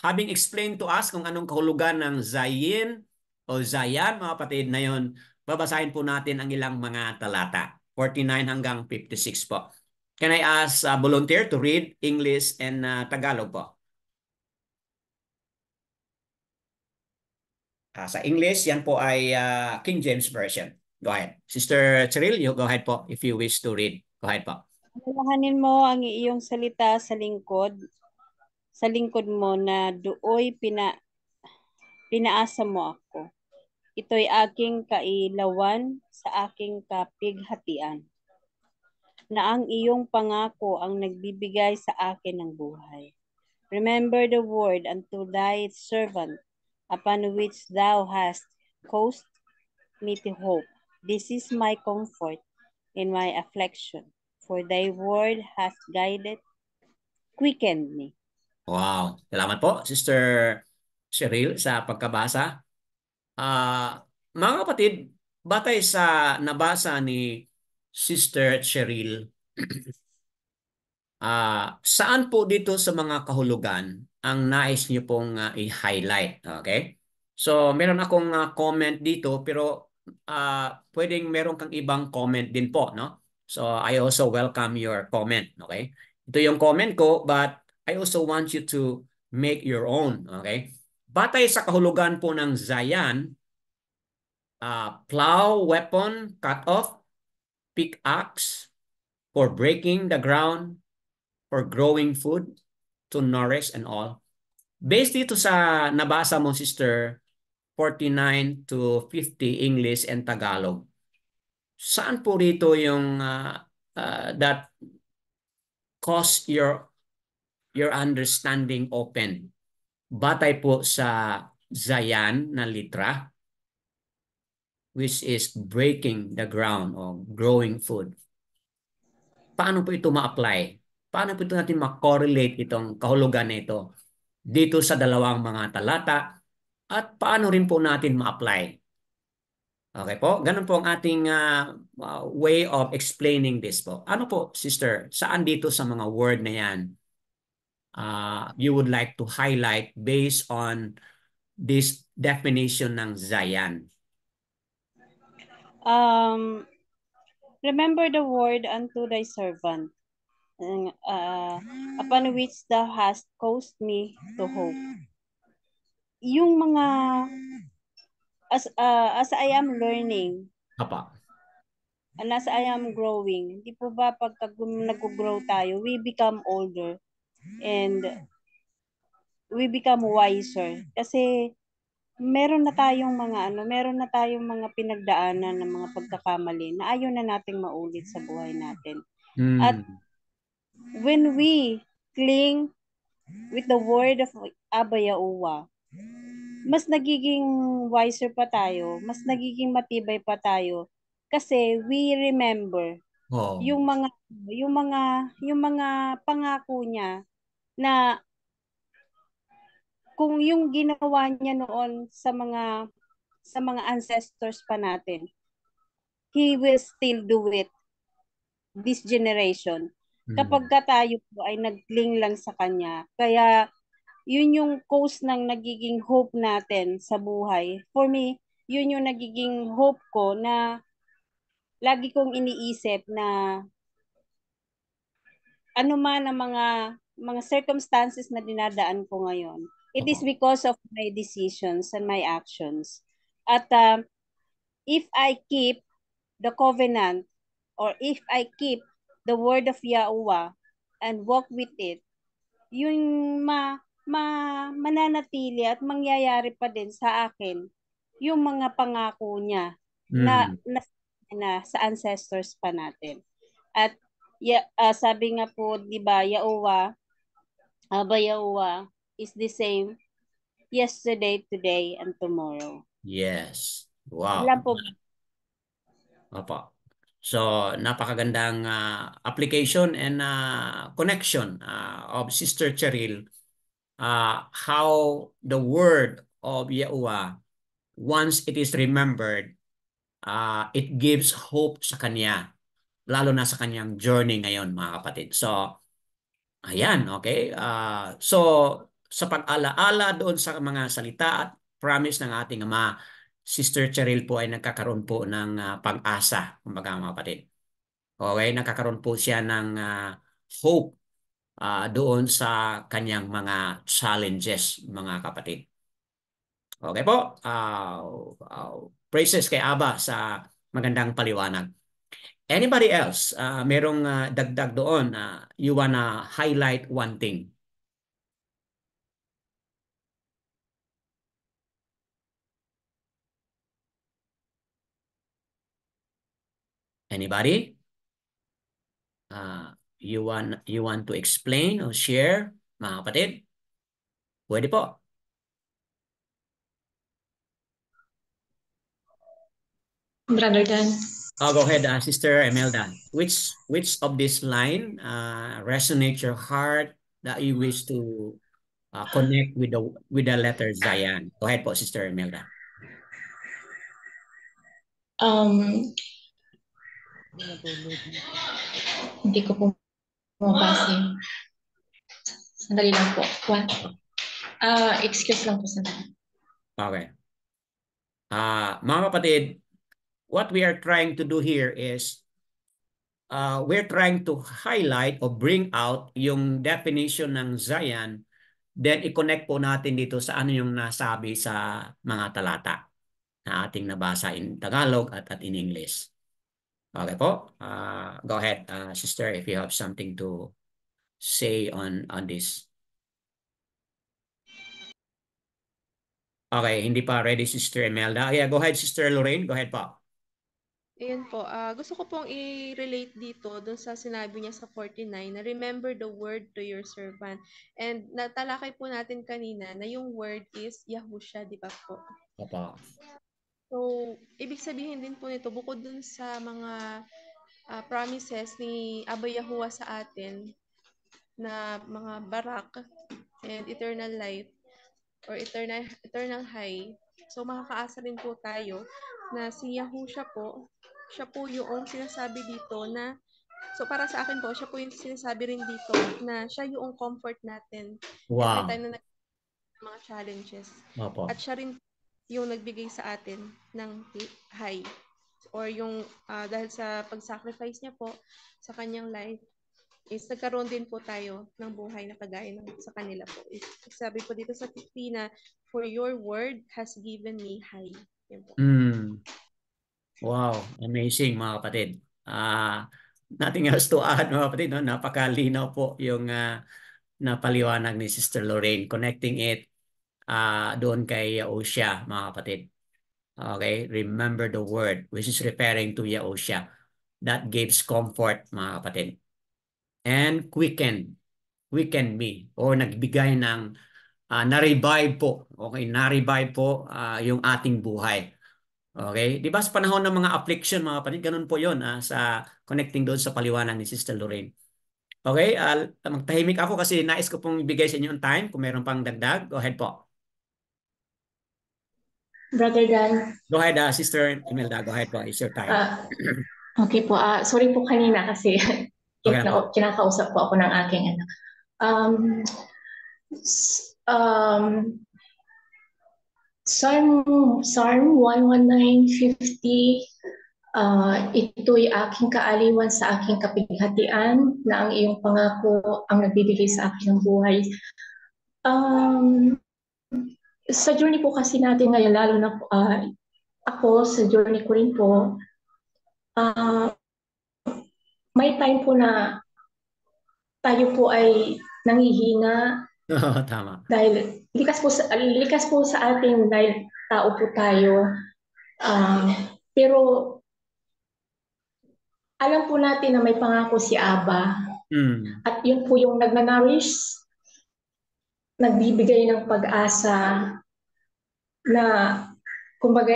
Having explained to us kung anong kahulugan ng Zayin o Zayan, mga kapatid, na yun, babasahin po natin ang ilang mga talata. 49 hanggang 56 po. Can I ask volunteer to read English and Tagalog po? Sa English, yan po ay King James Version. Go ahead. Sister Cheryl, you go ahead po if you wish to read. Go ahead po. Alalahanin mo ang iyong salita sa lingkod mo na dooy pinaasa mo ako. Ito'y aking kailawan sa aking kapighatian, na ang iyong pangako ang nagbibigay sa akin ng buhay. Remember the word unto thy servant, upon which thou hast caused me to hope. This is my comfort in my affliction, for thy word hath quickened me. Wow. Salamat po, Sister Cheryl, sa pagkabasa. Mga kapatid, batay sa nabasa ni Sister Cheryl, saan po dito sa mga kahulugan ang nais niyo pong i-highlight? Okay? So, meron akong comment dito, pero pwedeng meron kang ibang comment din po, no? So, I also welcome your comment, okay? Ito yung comment ko, but I also want you to make your own, okay? Batay sa kahulugan po ng Zayan, plow, weapon, cut off, pickaxe, for breaking the ground, for growing food, to nourish and all. Based dito sa nabasa mo, Sister, 49 to 50 English and Tagalog, saan po rito yung that cause your understanding open? Batay po sa Zayan na litra, which is breaking the ground or growing food. Paano po ito ma-apply? Paano po ito natin ma-correlate itong kahulugan na ito dito sa dalawang mga talata at paano rin po natin ma-apply? Okay po? Ganun po ang ating way of explaining this po. Ano po, sister, saan dito sa mga word na yan you would like to highlight based on this definition ng Zayan? Remember the word unto thy servant, upon which thou hast caused me to hope. Yung mga, as I am learning, Apa. and as I am growing, di po ba pagka nag-grow tayo, we become older and we become wiser. Kasi meron na tayong mga pinagdaanan ng mga pagkakamali na ayaw na nating maulit sa buhay natin. At when we cling with the word of Abba Yahuwah, mas nagiging wiser pa tayo, mas nagiging matibay pa tayo kasi we remember yung mga pangako niya na kung yung ginawa niya noon sa mga ancestors pa natin, He will still do it this generation. Kapag tayo po ay nagling lang sa Kanya. Kaya yun yung cause ng nagiging hope natin sa buhay. For me, yun yung nagiging hope ko na lagi kong iniisip na ano man ang mga circumstances na dinadaan ko ngayon. It is Opo. because of my decisions and my actions. At if I keep the covenant or if I keep the word of Yahuwah and walk with it, yung mananatili at mangyayari pa din sa akin yung mga pangako niya na, Mm. na sa ancestors pa natin. At sabi nga po, di ba, Abba Yahuwah is the same yesterday, today, and tomorrow. Yes. Wow. Ilan po? Opo. So, napakagandang application and connection of Sister Cheryl. How the word of Yahuwah, once it is remembered, it gives hope sa kanya, lalo na sa kanyang journey ngayon, mga kapatid. So, ayan, okay. So, sa pag-alaala doon sa mga salita at promise ng ating Ama, Sister Cheryl po ay nagkakaroon po ng pag-asa, kumbaga mga kapatid. Okay, nagkakaroon po siya ng hope doon sa kanyang mga challenges, mga kapatid. Okay po. Praises kay Aba sa magandang paliwanag. Anybody else? Merong dagdag doon na you wanna highlight one thing? Anybody? You want to explain or share, mga kapatid? Pwede po. Brother Dan. Go ahead, Sister Imelda. Which of this line resonates your heart that you wish to connect with the letter Zion? Go ahead po, Sister Imelda. Hindi ko po mabasa. Sandali lang po. Excuse lang po sandali. Okay. Mga kapatid, what we are trying to do here is we're trying to highlight or bring out yung definition ng Zion, then i-connect po natin dito sa ano yung nasabi sa mga talata na ating nabasa in Tagalog at in English. Okay po? Go ahead, Sister, if you have something to say on this. Okay, hindi pa ready, Sister Imelda. Yeah, go ahead, Sister Lorraine. Go ahead po. Ayan po, gusto ko pong i-relate dito dun sa sinabi niya sa 49 na remember the word to your servant. And natalakay po natin kanina na yung word is Yahusha, di ba po? Opo. So, ibig sabihin din po nito, bukod dun sa mga promises ni Abba Yahuwah sa atin na mga barak and eternal life or eternal high. So, makakaasa rin po tayo na si Yahusha po, siya po yung sinasabi dito na, so para sa akin po, siya po yung sinasabi rin dito na siya yung comfort natin every Wow. time na mga challenges. Opo. At siya rin yung nagbigay sa atin ng high or yung dahil sa pag-sacrifice niya po sa kanyang life is nagkaroon din po tayo ng buhay na kagaya ng sa kanila po. Sabi po dito sa 50 na for your word has given me high. Yan po. Wow, amazing mga kapatid. Nothing else to add mga kapatid. No? Napakalinaw po yung napaliwanag ni Sister Lorraine, connecting it doon kay Yaosha mga kapatid. Okay, remember the word which is referring to Yaosha that gives comfort mga kapatid. And quicken me or nagbigay ng na-revive po. Okay, na-revive po yung ating buhay. Okay? Di ba sa panahon ng mga affliction, mga kapatid, ganun po yun sa connecting doon sa paliwanag ni Sister Lorraine. Okay? Magtahimik ako kasi nais ko pong ibigay sa inyo ang time. Kung meron pang dagdag, go ahead po. Brother Dan. Go ahead, Sister Imelda. Go ahead po. It's your time. Okay po. Sorry po kanina kasi Okay po. kinakausap po ako ng aking anak. Um, Psalm 119:50, ito'y aking kaaliwan sa aking kapighatian na ang iyong pangako ang nagbibigay sa akin ng buhay. Um, sa journey po kasi natin ngayon, lalo na ako sa journey ko rin po, may time po na tayo po ay nanghihina Tama. dahil likas po sa atin dahil tao po tayo. Pero alam po natin na may pangako si Aba Mm. at yun po yung nagnanarish, nagbibigay ng pag-asa na kumbaga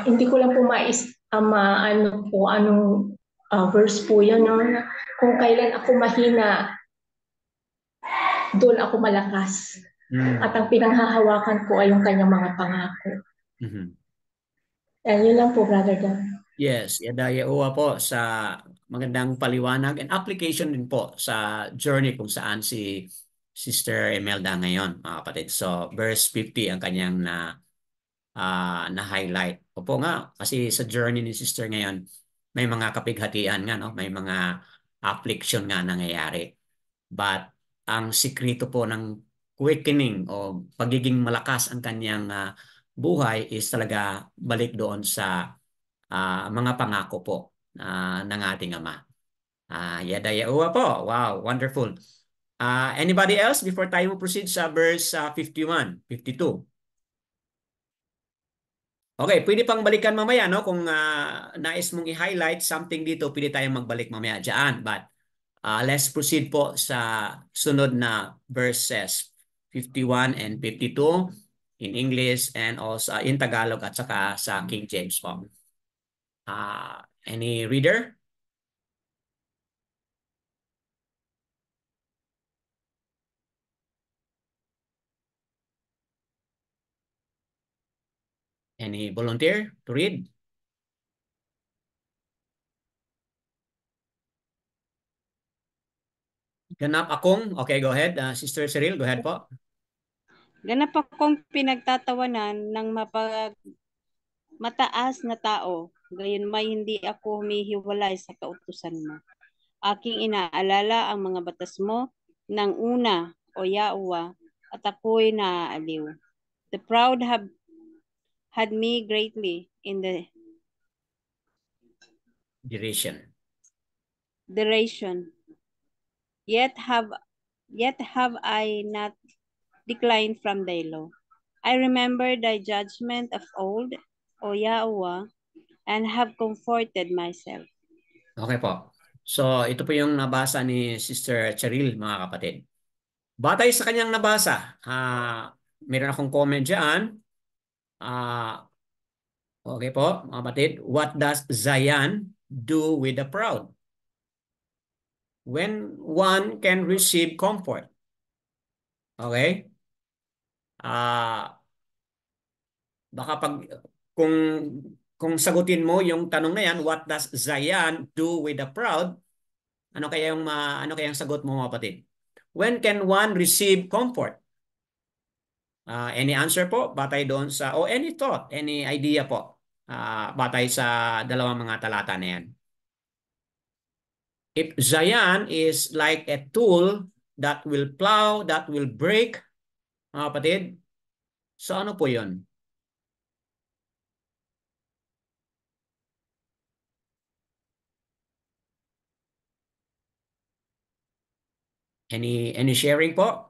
hindi ko lang po ano po anong verse po yan, no? Kung kailan ako mahina, doon ako malakas. At ang pinanghahawakan ko ay yung kanyang mga pangako. Mhm. Yun lang po, Brother Dan. Yes, yadaya uwa po sa magandang paliwanag and application din po sa journey kung saan si Sister Imelda ngayon, mga kapatid. So, verse 50 ang kanyang na-highlight. Opo nga, kasi sa journey ni Sister ngayon, may mga kapighatian nga, no? May mga affliction nga nangyayari. But ang sikreto po ng quickening o pagiging malakas ang kanyang buhay is talaga balik doon sa mga pangako po ng ating Ama. Yadaya uwa po. Wow, wonderful. Anybody else before tayo proceed sa verse 51, 52? Okay, pwede pang balikan mamaya, no? Kung nais mong i-highlight something dito, pwede tayong magbalik mamaya dyan. But let's proceed po sa sunod na verses 51 and 52 in English and also in Tagalog at saka sa King James po. Any reader? Any volunteer to read? Ganap akong, okay, go ahead. Sister Cyril, go ahead po. Ganap akong pinagtatawanan ng mataas na tao, gayon may hindi ako humihiwalay sa kautusan mo. Aking inaalala ang mga batas mo ng una, o Yahweh, at ako'y naaaliw. The proud have had me greatly in the duration. Yet have I not declined from thy law. I remember thy judgment of old, O Yahweh, and have comforted myself. Okay po. So, ito po yung nabasa ni Sister Cheryl, mga kapatid. Batay sa kanyang nabasa, meron akong comment dyan. Okay po, mga kapatid. What does Zion do with the proud? When one can receive comfort. Okay? Baka kung sagutin mo yung tanong na yan, what does Zion do with the proud? Ano kayang sagot mo, mga kapatid? When can one receive comfort? Any answer po batay doon sa any thought, any idea po batay sa dalawang mga talata na yan. If Zion is like a tool that will plow, that will break, mga kapatid, so ano po yun? Any sharing po?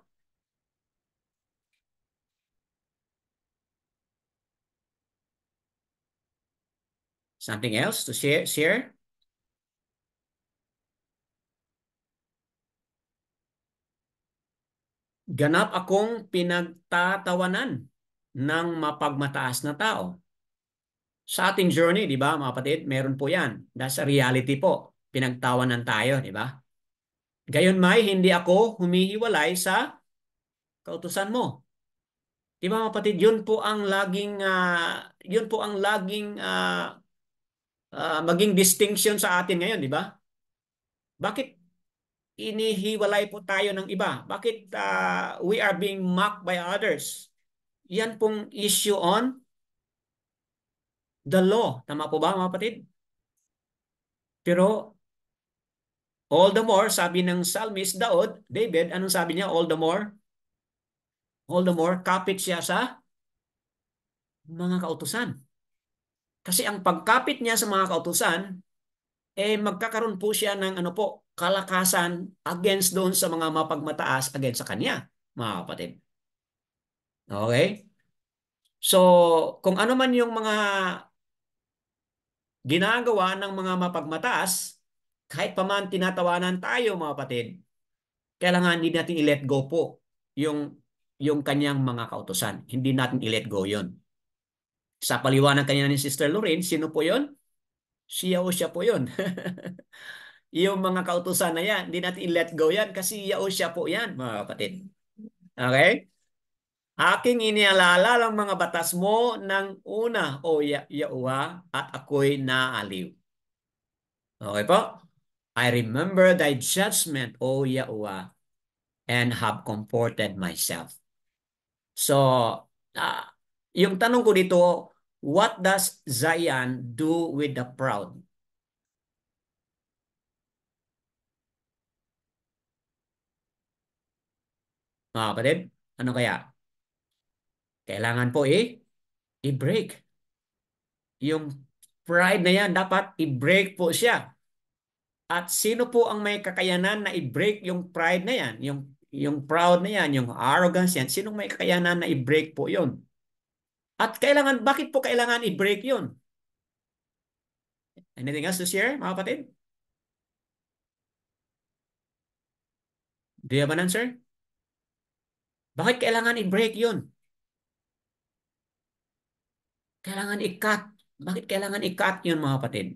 Something else to share? Ganap akong pinagtatawanan ng mapagmataas na tao. Sa ating journey, di ba, mga kapatid, meron po yan. That's a reality po. Pinagtawanan tayo, di ba? Gayunmay, hindi ako humihiwalay sa kautusan mo. Di ba, mga kapatid, yun po ang laging maging distinction sa atin ngayon, di ba? Bakit inihiwalay po tayo ng iba? Bakit we are being mocked by others? Yan pong issue on the law. Tama po ba mga kapatid? Pero all the more, sabi ng psalmist David, anong sabi niya? All the more, kapit siya sa mga kautusan. Kasi ang pagkapit niya sa mga kautusan, magkakaroon po siya ng kalakasan against doon sa mga mapagmataas against sa kanya, mga kapatid. Okay? So, kung ano man yung mga ginagawa ng mga mapagmataas, kahit pa man tinatawanan tayo, mga kapatid, kailangan hindi natin i-let go po yung kanyang mga kautusan. Hindi natin i-let go yon. Sa paliwanag kanina ni Sister Lorraine, sino po yon? Siya po yon. Yung mga kautusan na yan, hindi natin i-let go yan kasi siya po yan, mga kapatid. Okay? Aking inialala ang mga batas mo ng una, O Yahuwa, at ako'y naaliw. Okay po? I remember thy judgment, O Yahuwa, and have comforted myself. So, uh, yung tanong ko dito, what does Zion do with the proud? Mga kapatid, ano kaya? Kailangan po i-break. Yung pride na yan, dapat i-break po siya. At sino po ang may kakayanan na i-break yung pride na yan? Yung proud na yan, yung arrogance yan, sinong may kakayanan na i-break po yun? At bakit po kailangan i-break yun? Anything else to share, mga kapatid? Do you have an answer? Bakit kailangan i-break yun? Kailangan i-cut. Bakit kailangan i-cut yun, mga kapatid?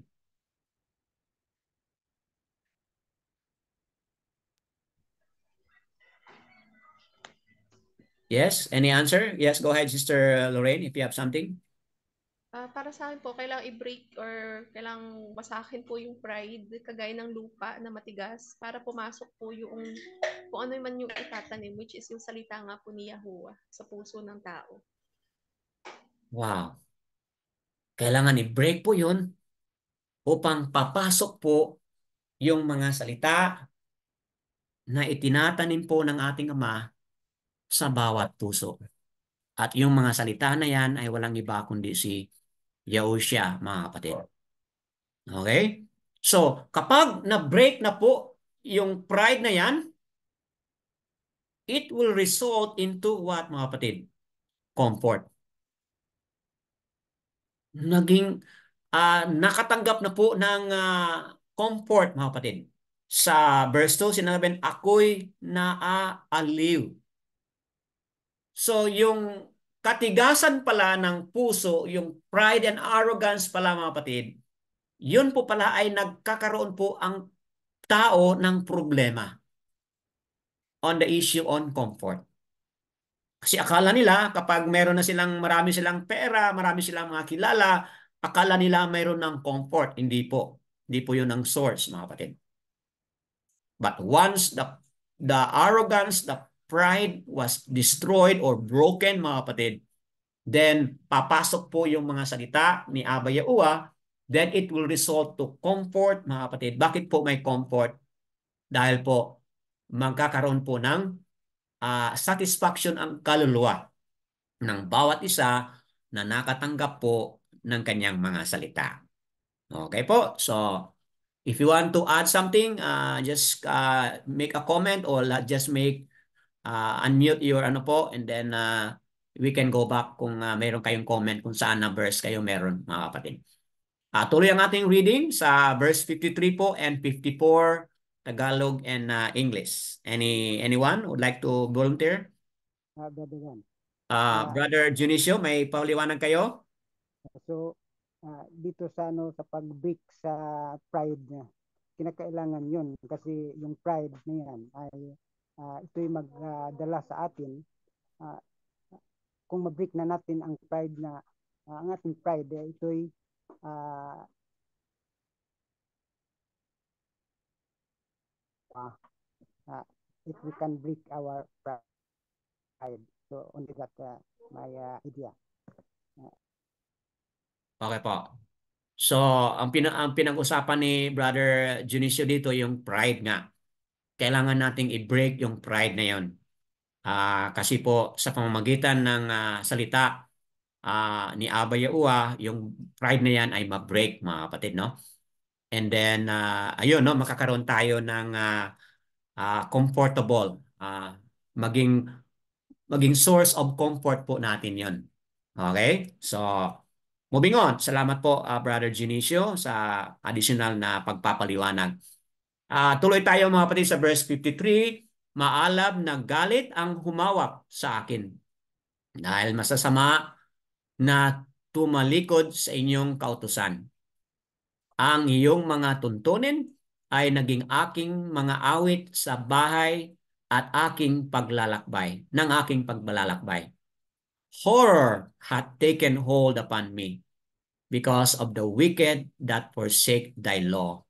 Yes? Any answer? Yes, go ahead, Sister Lorraine, if you have something. Para sa akin po, kailangang i-break or kailangang wasakin po yung pride, kagaya ng lupa na matigas, para pumasok po yung kung ano man yung itatanim, which is yung salita nga po ni Yahuwah sa puso ng tao. Wow. Kailangan i-break po yun upang papasok po yung mga salita na itinatanim po ng ating Ama sa bawat puso. At yung mga salita na yan ay walang iba kundi si Yahushua, mga kapatid. Okay? So, kapag na-break na po yung pride na yan, it will result into what, mga kapatid? Comfort. Naging nakatanggap na po ng comfort, mga kapatid. Sa verse 2, sinabi, ako'y naaaliw. So, yung katigasan pala ng puso, yung pride and arrogance pala, mga kapatid, yun po pala ay nagkakaroon po ang tao ng problema on the issue on comfort. Kasi akala nila kapag marami silang pera, marami silang mga kilala, akala nila mayroon ng comfort. Hindi po. Hindi po yun ang source, mga kapatid. But once the arrogance, the pride was destroyed or broken, mga kapatid, then papasok po yung mga salita ni Abba Yahuwah, then it will result to comfort, mga kapatid. Bakit po may comfort? Dahil po magkakaroon po ng satisfaction ang kaluluwa ng bawat isa na nakatanggap po ng kanyang mga salita. Okay po? So, if you want to add something, just make a comment or just unmute your and then we can go back kung mayroon kayong comment kung saan na verse kayo meron, mga kapatid. Tuloy ang ating reading sa verse 53 po and 54, Tagalog and English. Anyone would like to volunteer? Brother Ron. Brother Junicio, may paliwanag kayo? So, dito sa sa pag-break sa pride niya, kinakailangan yun kasi yung pride na yan ay ito'y magdala sa atin. Kung ma-break na natin ang pride na ang ating pride, ito'y if we can break our pride. So only that my idea. Okay po. So, ang pinag-usapan ni Brother Junicio dito yung pride nga. Kailangan nating i-break yung pride na yon. Kasi po sa pamamagitan ng salita ni Aba Yaua, yung pride na yan ay ma-break, mga kapatid, no? And then, ayun, no, makakaroon tayo ng comfortable, maging source of comfort po natin yon. Okay? So, moving on. Salamat po, Brother Junicio, sa additional na pagpapaliwanag. Tuloy tayo mga kapatid sa verse 53. Maalab na galit ang humawak sa akin dahil masasama na tumalikod sa inyong kautusan. Ang iyong mga tuntunin ay naging aking mga awit sa bahay at aking paglalakbay, ng aking paglalakbay. Horror hath taken hold upon me because of the wicked that forsake thy law.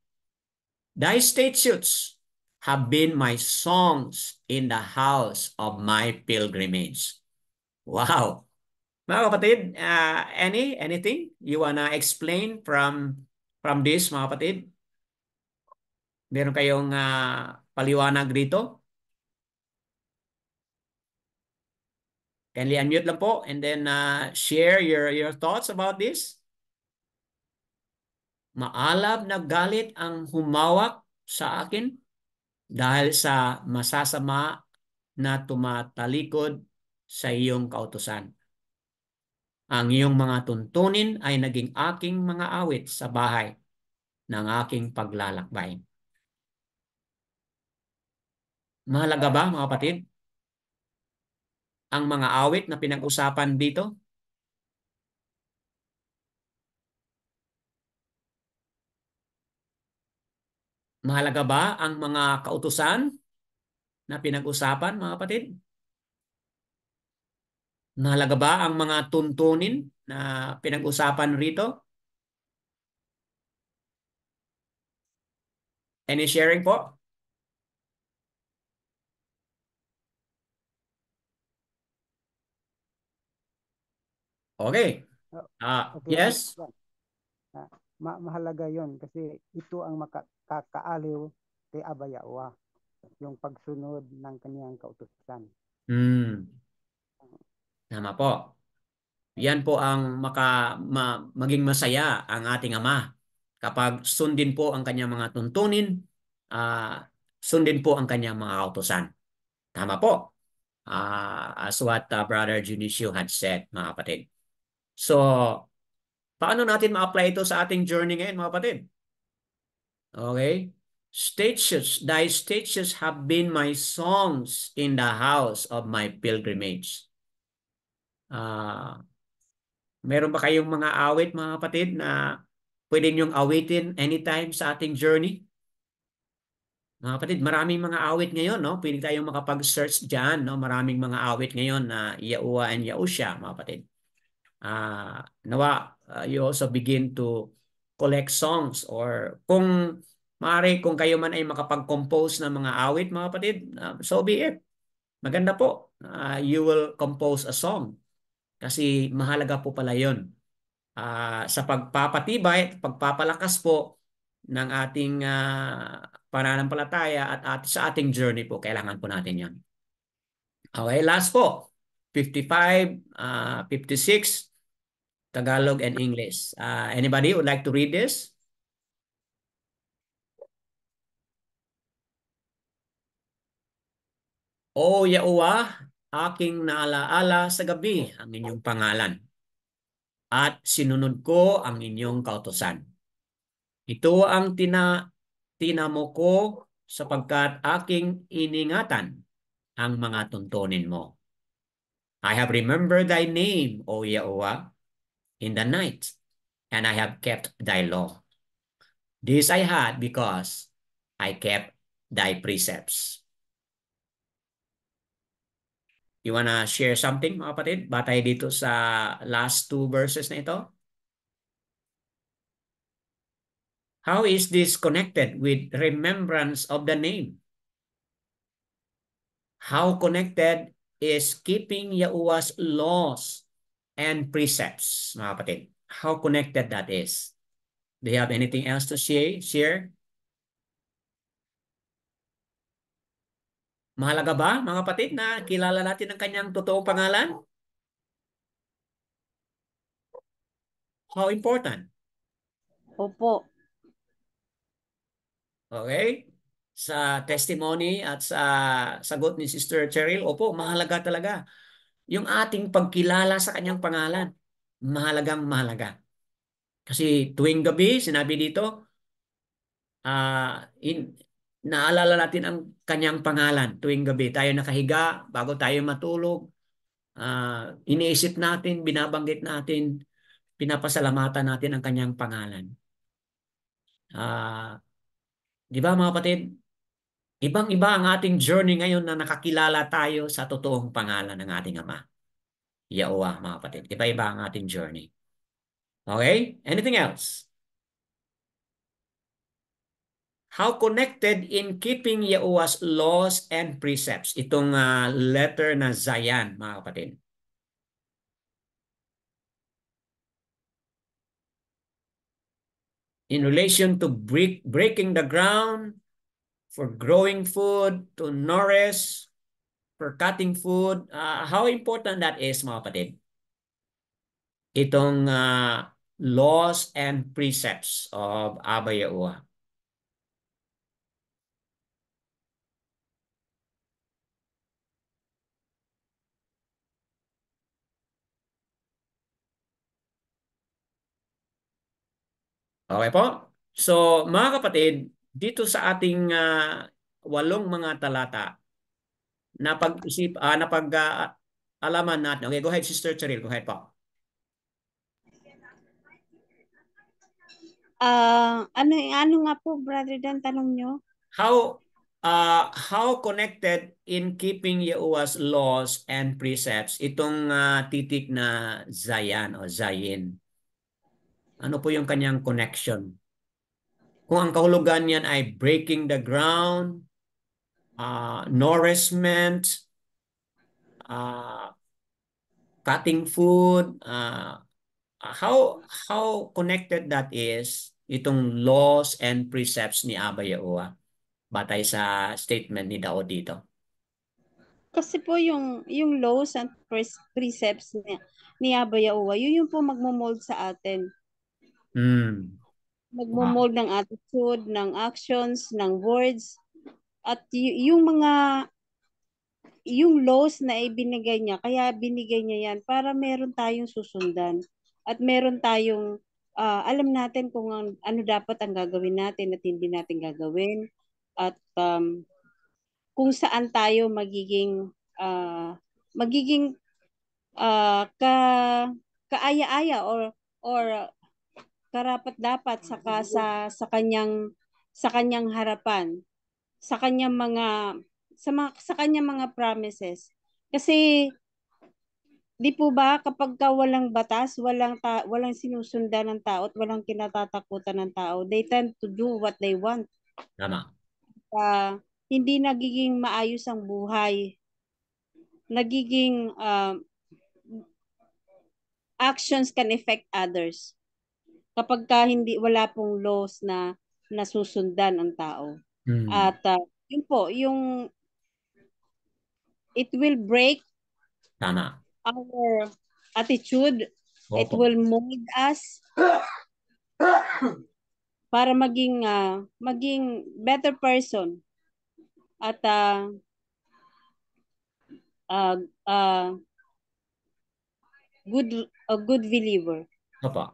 Thy statutes have been my songs in the house of my pilgrimage. Wow. Mga kapatid, anything you wanna explain from this, mga kapatid? Meron kayong paliwanag dito? Kindly unmute lang po and then share your thoughts about this. Maalab na galit ang humawak sa akin dahil sa masasama na tumatalikod sa iyong kautusan. Ang iyong mga tuntunin ay naging aking mga awit sa bahay ng aking paglalakbay. Mahalaga ba, mga kapatid, ang mga awit na pinag-usapan dito? Mahalaga ba ang mga kautusan na pinag-usapan, mga kapatid? Mahalaga ba ang mga tuntunin na pinag-usapan rito? Any sharing po? Okay. Okay, Yes? mahalaga yon kasi ito ang makakaaliw kay Aba Yaua, yung pagsunod ng kaniyang kautusan. Tama po. Yan po ang maging masaya ang ating Ama kapag sundin po ang kanyang mga tuntunin, sundin po ang kanyang mga kautusan. Tama po. As what Brother Junicio had said, mga kapatid. So, paano natin ma-apply ito sa ating journey ngayon, mga kapatid? Okay? Thy statutes have been my songs in the house of my pilgrimage. Meron ba kayong mga awit, mga kapatid, na pwede niyong awitin anytime sa ating journey? Mga kapatid, maraming mga awit ngayon, no? Pwede tayong makapag-search dyan, no? Maraming mga awit ngayon na Yaua and Yausya, mga kapatid. Nawa, you also begin to collect songs or kung maaari, kung kayo man ay makapag-compose ng mga awit, mga kapatid, so be it. Maganda po. You will compose a song. Kasi mahalaga po pala yun. Sa pagpapatibay, pagpapalakas po ng ating pananampalataya at sa ating journey po, kailangan po natin yan. Okay, last po. 55, 56, Tagalog and English. Anybody would like to read this? O Yaua, aking naalaala sa gabi ang inyong pangalan at sinunod ko ang inyong kautusan. Ito ang tinamo ko sapagkat aking iningatan ang mga tuntunin mo. I have remembered thy name, O Yaua, in the night, and I have kept thy law. This I had because I kept thy precepts. You wanna share something, mga kapatid? Batay dito sa last two verses na ito. How is this connected with remembrance of the name? How connected is keeping Yahuwah's laws and precepts, mga kapatid? How connected that is? Do you have anything else to share? Mahalaga ba, mga kapatid, na kilala natin ang kanyang totoong pangalan? How important? Opo. Okay? Sa testimony at sa sagot ni Sister Cheryl, opo, mahalaga talaga. Yung ating pagkilala sa kanyang pangalan, mahalagang mahalaga. Kasi tuwing gabi, sinabi dito, naalala natin ang kanyang pangalan tuwing gabi. Tayo nakahiga, bago tayo matulog, iniisip natin, binabanggit natin, pinapasalamatan natin ang kanyang pangalan. Di ba mga kapatid? Ibang-iba ang ating journey ngayon na nakakilala tayo sa totoong pangalan ng ating Ama. Yahuwah, mga kapatid. Iba-iba ang ating journey. Okay? Anything else? How connected in keeping Yahuwah's laws and precepts? Itong letter na Zayan, mga kapatid. In relation to breaking the ground, for growing food, to nourish, for cutting food, how important that is, mga kapatid? Itong laws and precepts of Abba Yahuwah. Okay po? So, mga kapatid, dito sa ating 8 mga talata, alaman natin. Okay, go ahead, Sister Cheryl. Go ahead po. Ano nga po, Brother Dan, tanong nyo? How connected in keeping Yahuwah's laws and precepts itong titik na Zayan o Zayin? Ano po yung kanyang connection? Kung ang kahulugan niyan ay breaking the ground, nourishment, cutting food, how connected that is itong laws and precepts ni Abba Yahuwah batay sa statement ni Daud dito? Kasi po yung laws and precepts ni Abba Yahuwah, yun yung po magmo-mold sa atin. Magmo-mold ng attitude, ng actions, ng words. At yung laws na ibinigay niya, kaya binigay niya yan para meron tayong susundan. At meron tayong, alam natin kung ano dapat ang gagawin natin at hindi natin gagawin. At kung saan tayo magiging kaaya-aya or karapat-dapat sa kanyang harapan, sa kanyang mga promises. Kasi di po ba kapag walang batas, walang sinusundan ng tao at walang kinatatakutan ng tao, they tend to do what they want. Tama. Hindi nagiging maayos ang buhay. Nagiging actions can affect others. Kapag wala pong laws na nasusundan ang tao. At yun po, it will break Tama. our attitude. Opo. It will mold us para maging better person at good believer. Opo.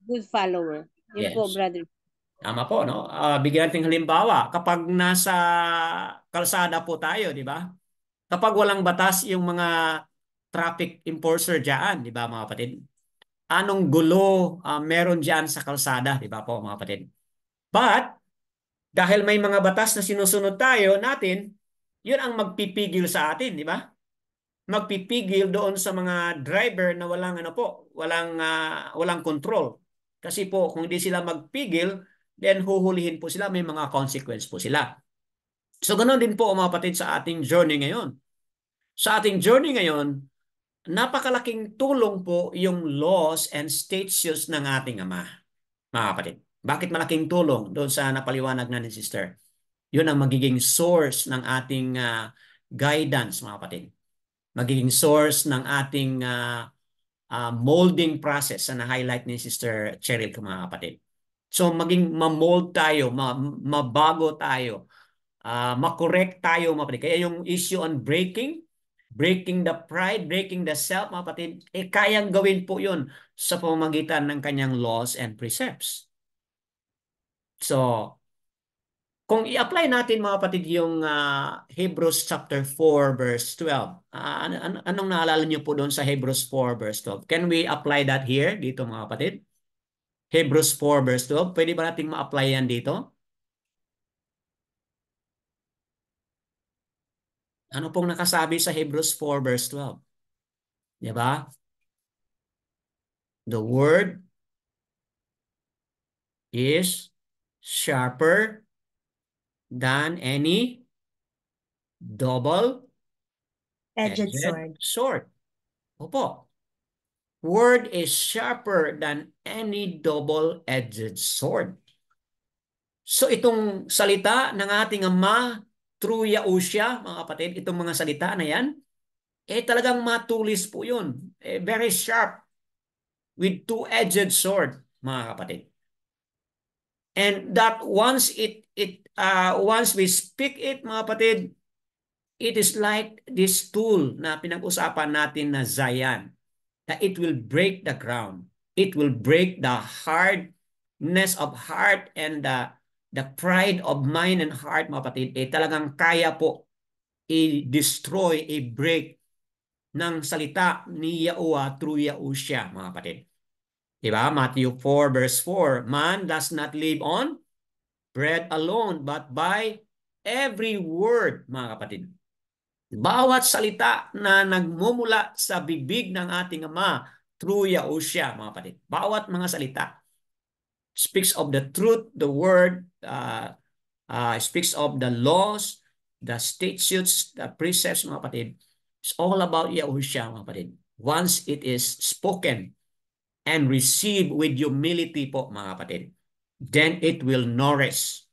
Good follower. Yun po, Yes. brother. Tama po, no? Bigyan natin halimbawa, kapag nasa kalsada po tayo, di ba? Kapag walang batas yung mga traffic enforcer diyan, di ba mga kapatid? Anong gulo meron diyan sa kalsada, di ba po mga kapatid? But dahil may mga batas na sinusunod natin, yun ang magpipigil sa atin, di ba? Magpipigil doon sa mga driver na walang control. Kasi po kung hindi sila magpigil, then huhulihin po sila, may mga consequence po sila. So ganoon din po mga kapatid sa ating journey ngayon. Sa ating journey ngayon, napakalaking tulong po yung laws and statutes ng ating Ama, mga kapatid. Bakit malaking tulong? Doon sa napaliwanag na ni Sister. Yun ang magiging source ng ating guidance, mga kapatid. Magiging source ng ating molding process na na-highlight ni Sister Cheryl, mga kapatid. So maging ma-mold tayo, mabago tayo, makorek tayo, mga kapatid. Kaya yung issue on breaking the pride, breaking the self, mga kapatid, kayang gawin po yun sa pamamagitan ng kanyang laws and precepts. So, kung i-apply natin, mga kapatid, yung Hebrews chapter 4 verse 12, anong naalala niyo po doon sa Hebrews 4 verse 12? Can we apply that here, dito, mga kapatid? Hebrews 4 verse 12, pwede ba nating ma-apply yan dito? Ano pong nakasabi sa Hebrews 4 verse 12? Di ba? The word is sharper than any double-edged sword. Opo. Word is sharper than any double-edged sword. So itong salita ng ating Ama through Yahushua, mga kapatid, itong mga salita na yan, talagang matulis po yun. Very sharp with two-edged sword, mga kapatid. And that once once we speak it, mga kapatid, it is like this tool na pinag-usapan natin na Zion, that it will break the ground. It will break the hardness of heart and the pride of mind and heart, mga kapatid. Talagang kaya po i-destroy, i-break ng salita ni Yahuwah through Yahushua, mga kapatid. Diba? Matthew 4 verse 4, man does not live on bread alone, but by every word, mga kapatid. Bawat salita na nagmumula sa bibig ng ating Ama through Yahushua, mga kapatid. Bawat mga salita speaks of the truth, the word, speaks of the laws, the statutes, the precepts, mga kapatid. It's all about Yahushua, mga kapatid. Once it is spoken and received with humility po, mga kapatid, then it will nourish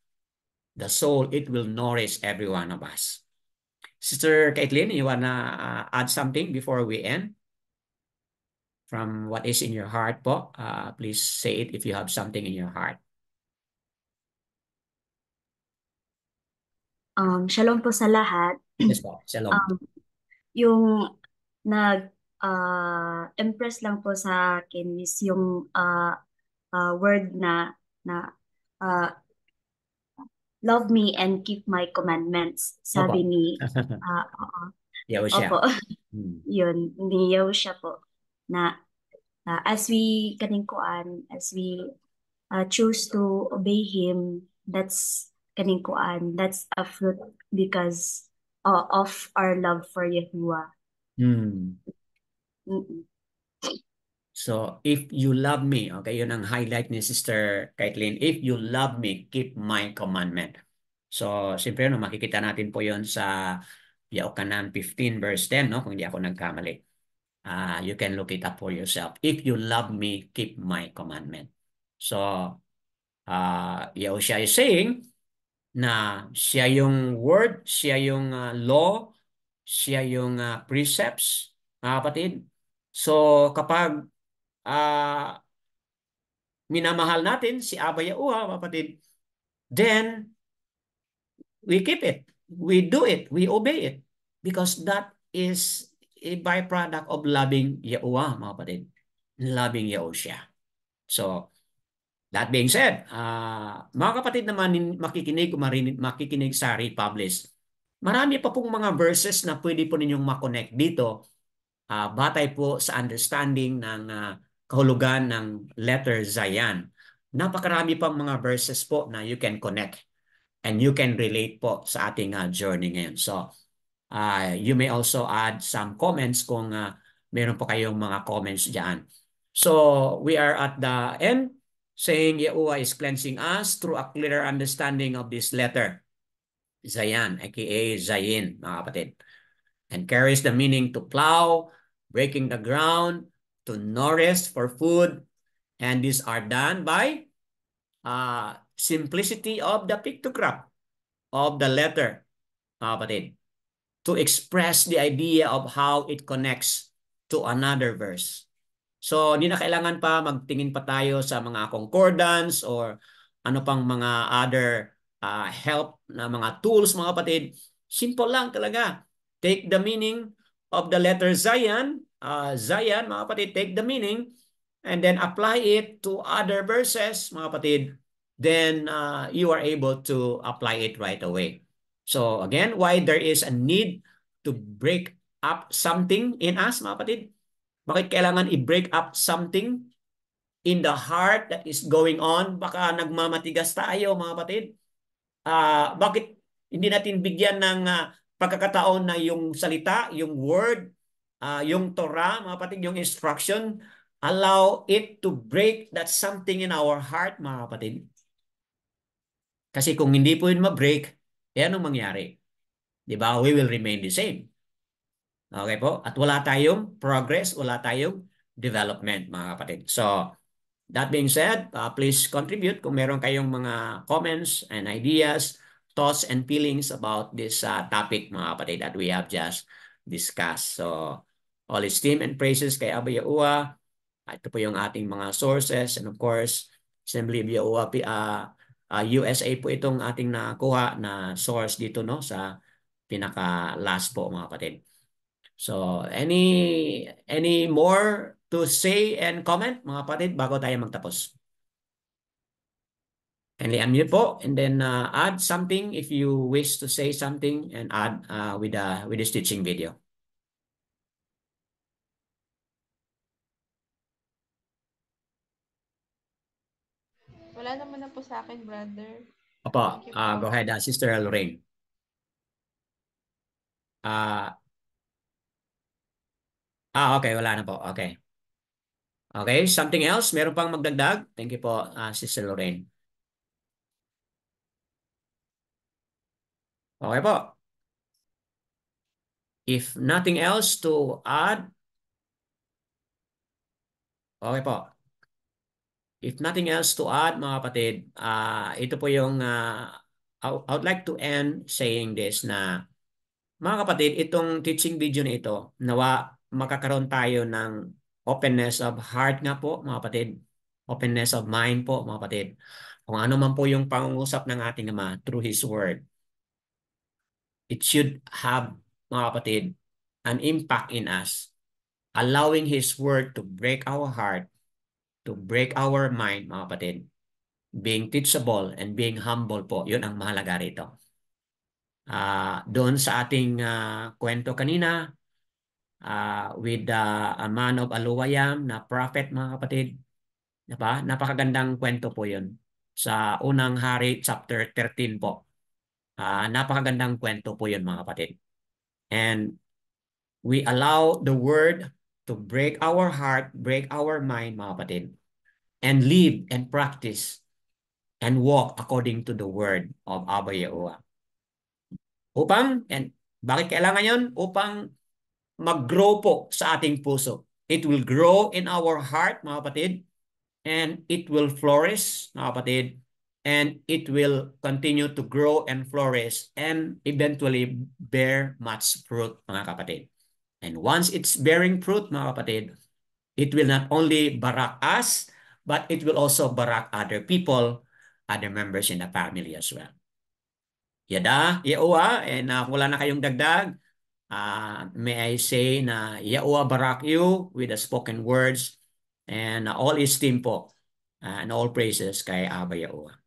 the soul. It will nourish every one of us. Sister Caitlin, you wanna add something before we end? From what is in your heart po, please say it if you have something in your heart. Shalom po sa lahat. Yes po, shalom. Yung impress lang po sa akin is yung word na love me and keep my commandments. Sabi Opo. ni Yahushua. Opo. Yun, ni Yahushua po na as we as we choose to obey him, that's that's a fruit because of our love for Yahuwah. So, if you love me, okay, yun ang highlight ni Sister Caitlin. If you love me, keep my commandment. So, siyempre, makikita natin po yun sa Yaokanan 15 verse 10, no? Kung hindi ako nagkamali. You can look it up for yourself. If you love me, keep my commandment. So, Yahushua is saying na siya yung word, siya yung law, siya yung precepts, mga kapatid. So, kapag minamahal natin si Abba Yahuwah, mga kapatid, then we keep it, we do it, we obey it, because that is a byproduct of loving Yahuwah, mga kapatid, loving Yahushua. So, that being said, mga kapatid naman makikinig sa Republish, marami pa pong mga verses na pwede po ninyong makonect dito, batay po sa understanding ng kahulugan ng letter Zion. Napakarami pang mga verses po na you can connect and you can relate po sa ating journey ngayon. So, you may also add some comments kung meron po kayong mga comments dyan. So, we are at the end saying Yahuwah is cleansing us through a clearer understanding of this letter, Zion, aka Zayin, mga kapatid. and carries the meaning to plow, breaking the ground, to nourish for food. And these are done by simplicity of the pictograph of the letter, mga kapatid, to express the idea of how it connects to another verse. So, hindi na kailangan pa magtingin pa tayo sa mga concordance or ano pang mga other help na mga tools, mga kapatid. Simple lang talaga. Take the meaning of the letter Zion, Zion, mga kapatid, take the meaning and then apply it to other verses, mga kapatid. Then you are able to apply it right away. So, again, why there is a need to break up something in us, mga kapatid? Bakit kailangan i-break up something in the heart that is going on? Baka nagmamatigas tayo, mga kapatid. Bakit hindi natin bigyan ng pagkakataon na yung salita, yung word, yung Torah, mga kapatid, yung instruction, allow it to break that something in our heart, mga kapatid. Kasi kung hindi po yun ma-break, anong mangyari? Diba? We will remain the same. Okay po? At wala tayong progress, wala tayong development, mga kapatid. So, that being said, please contribute kung meron kayong mga comments and ideas, thoughts and feelings about this topic, mga kapatid, that we have just discussed. So, all esteem and praises kay Abba Yahuwah. Ito po yung ating mga sources. And of course, Assembly of Yahuwah, USA po itong ating nakuha na source dito, no, sa pinaka-last po, mga kapatid. So, any more to say and comment, mga kapatid, bago tayo magtapos? Kindly unmute po and then add something if you wish to say something and add with this teaching video. Wala naman na po sa akin, brother. Opo, Thank you po. go ahead, Sister Lorraine. Okay, wala na po. Okay. Okay, something else? Meron pang magdagdag? Thank you po, Sister Lorraine. Okay po. If nothing else to add, okay po. If nothing else to add, mga kapatid, ito po yung, I would like to end saying this na, mga kapatid, itong teaching video na ito, nawa makakaroon tayo ng openness of heart nga po, mga kapatid. Openness of mind po, mga kapatid. Kung ano man po yung pangungusap ng ating Ama through His Word, it should have, mga kapatid, an impact in us, allowing His Word to break our heart, to break our mind, mga kapatid. Being teachable and being humble po, yun ang mahalaga rito. Doon sa ating kwento kanina, with a man of Aluwayam na prophet, mga kapatid. Diba? Napakagandang kwento po yun. Sa unang hari, chapter 13 po. Napakagandang kwento po yun, mga kapatid. And we allow the word to break our heart, break our mind, mga kapatid. And live and practice and walk according to the word of Abba Yahuwah. Bakit kailangan yun? Upang mag-grow po sa ating puso. It will grow in our heart, mga kapatid, and it will flourish, mga kapatid, and it will continue to grow and flourish and eventually bear much fruit, mga kapatid. And once it's bearing fruit, mga kapatid, it will not only barak us, but it will also barak other people, other members in the family as well. Yada, Yahuwah, and wala na kayong dagdag, may I say na Yahuwah barak you with the spoken words and all esteem po and all praises kay Abba Yahuwah.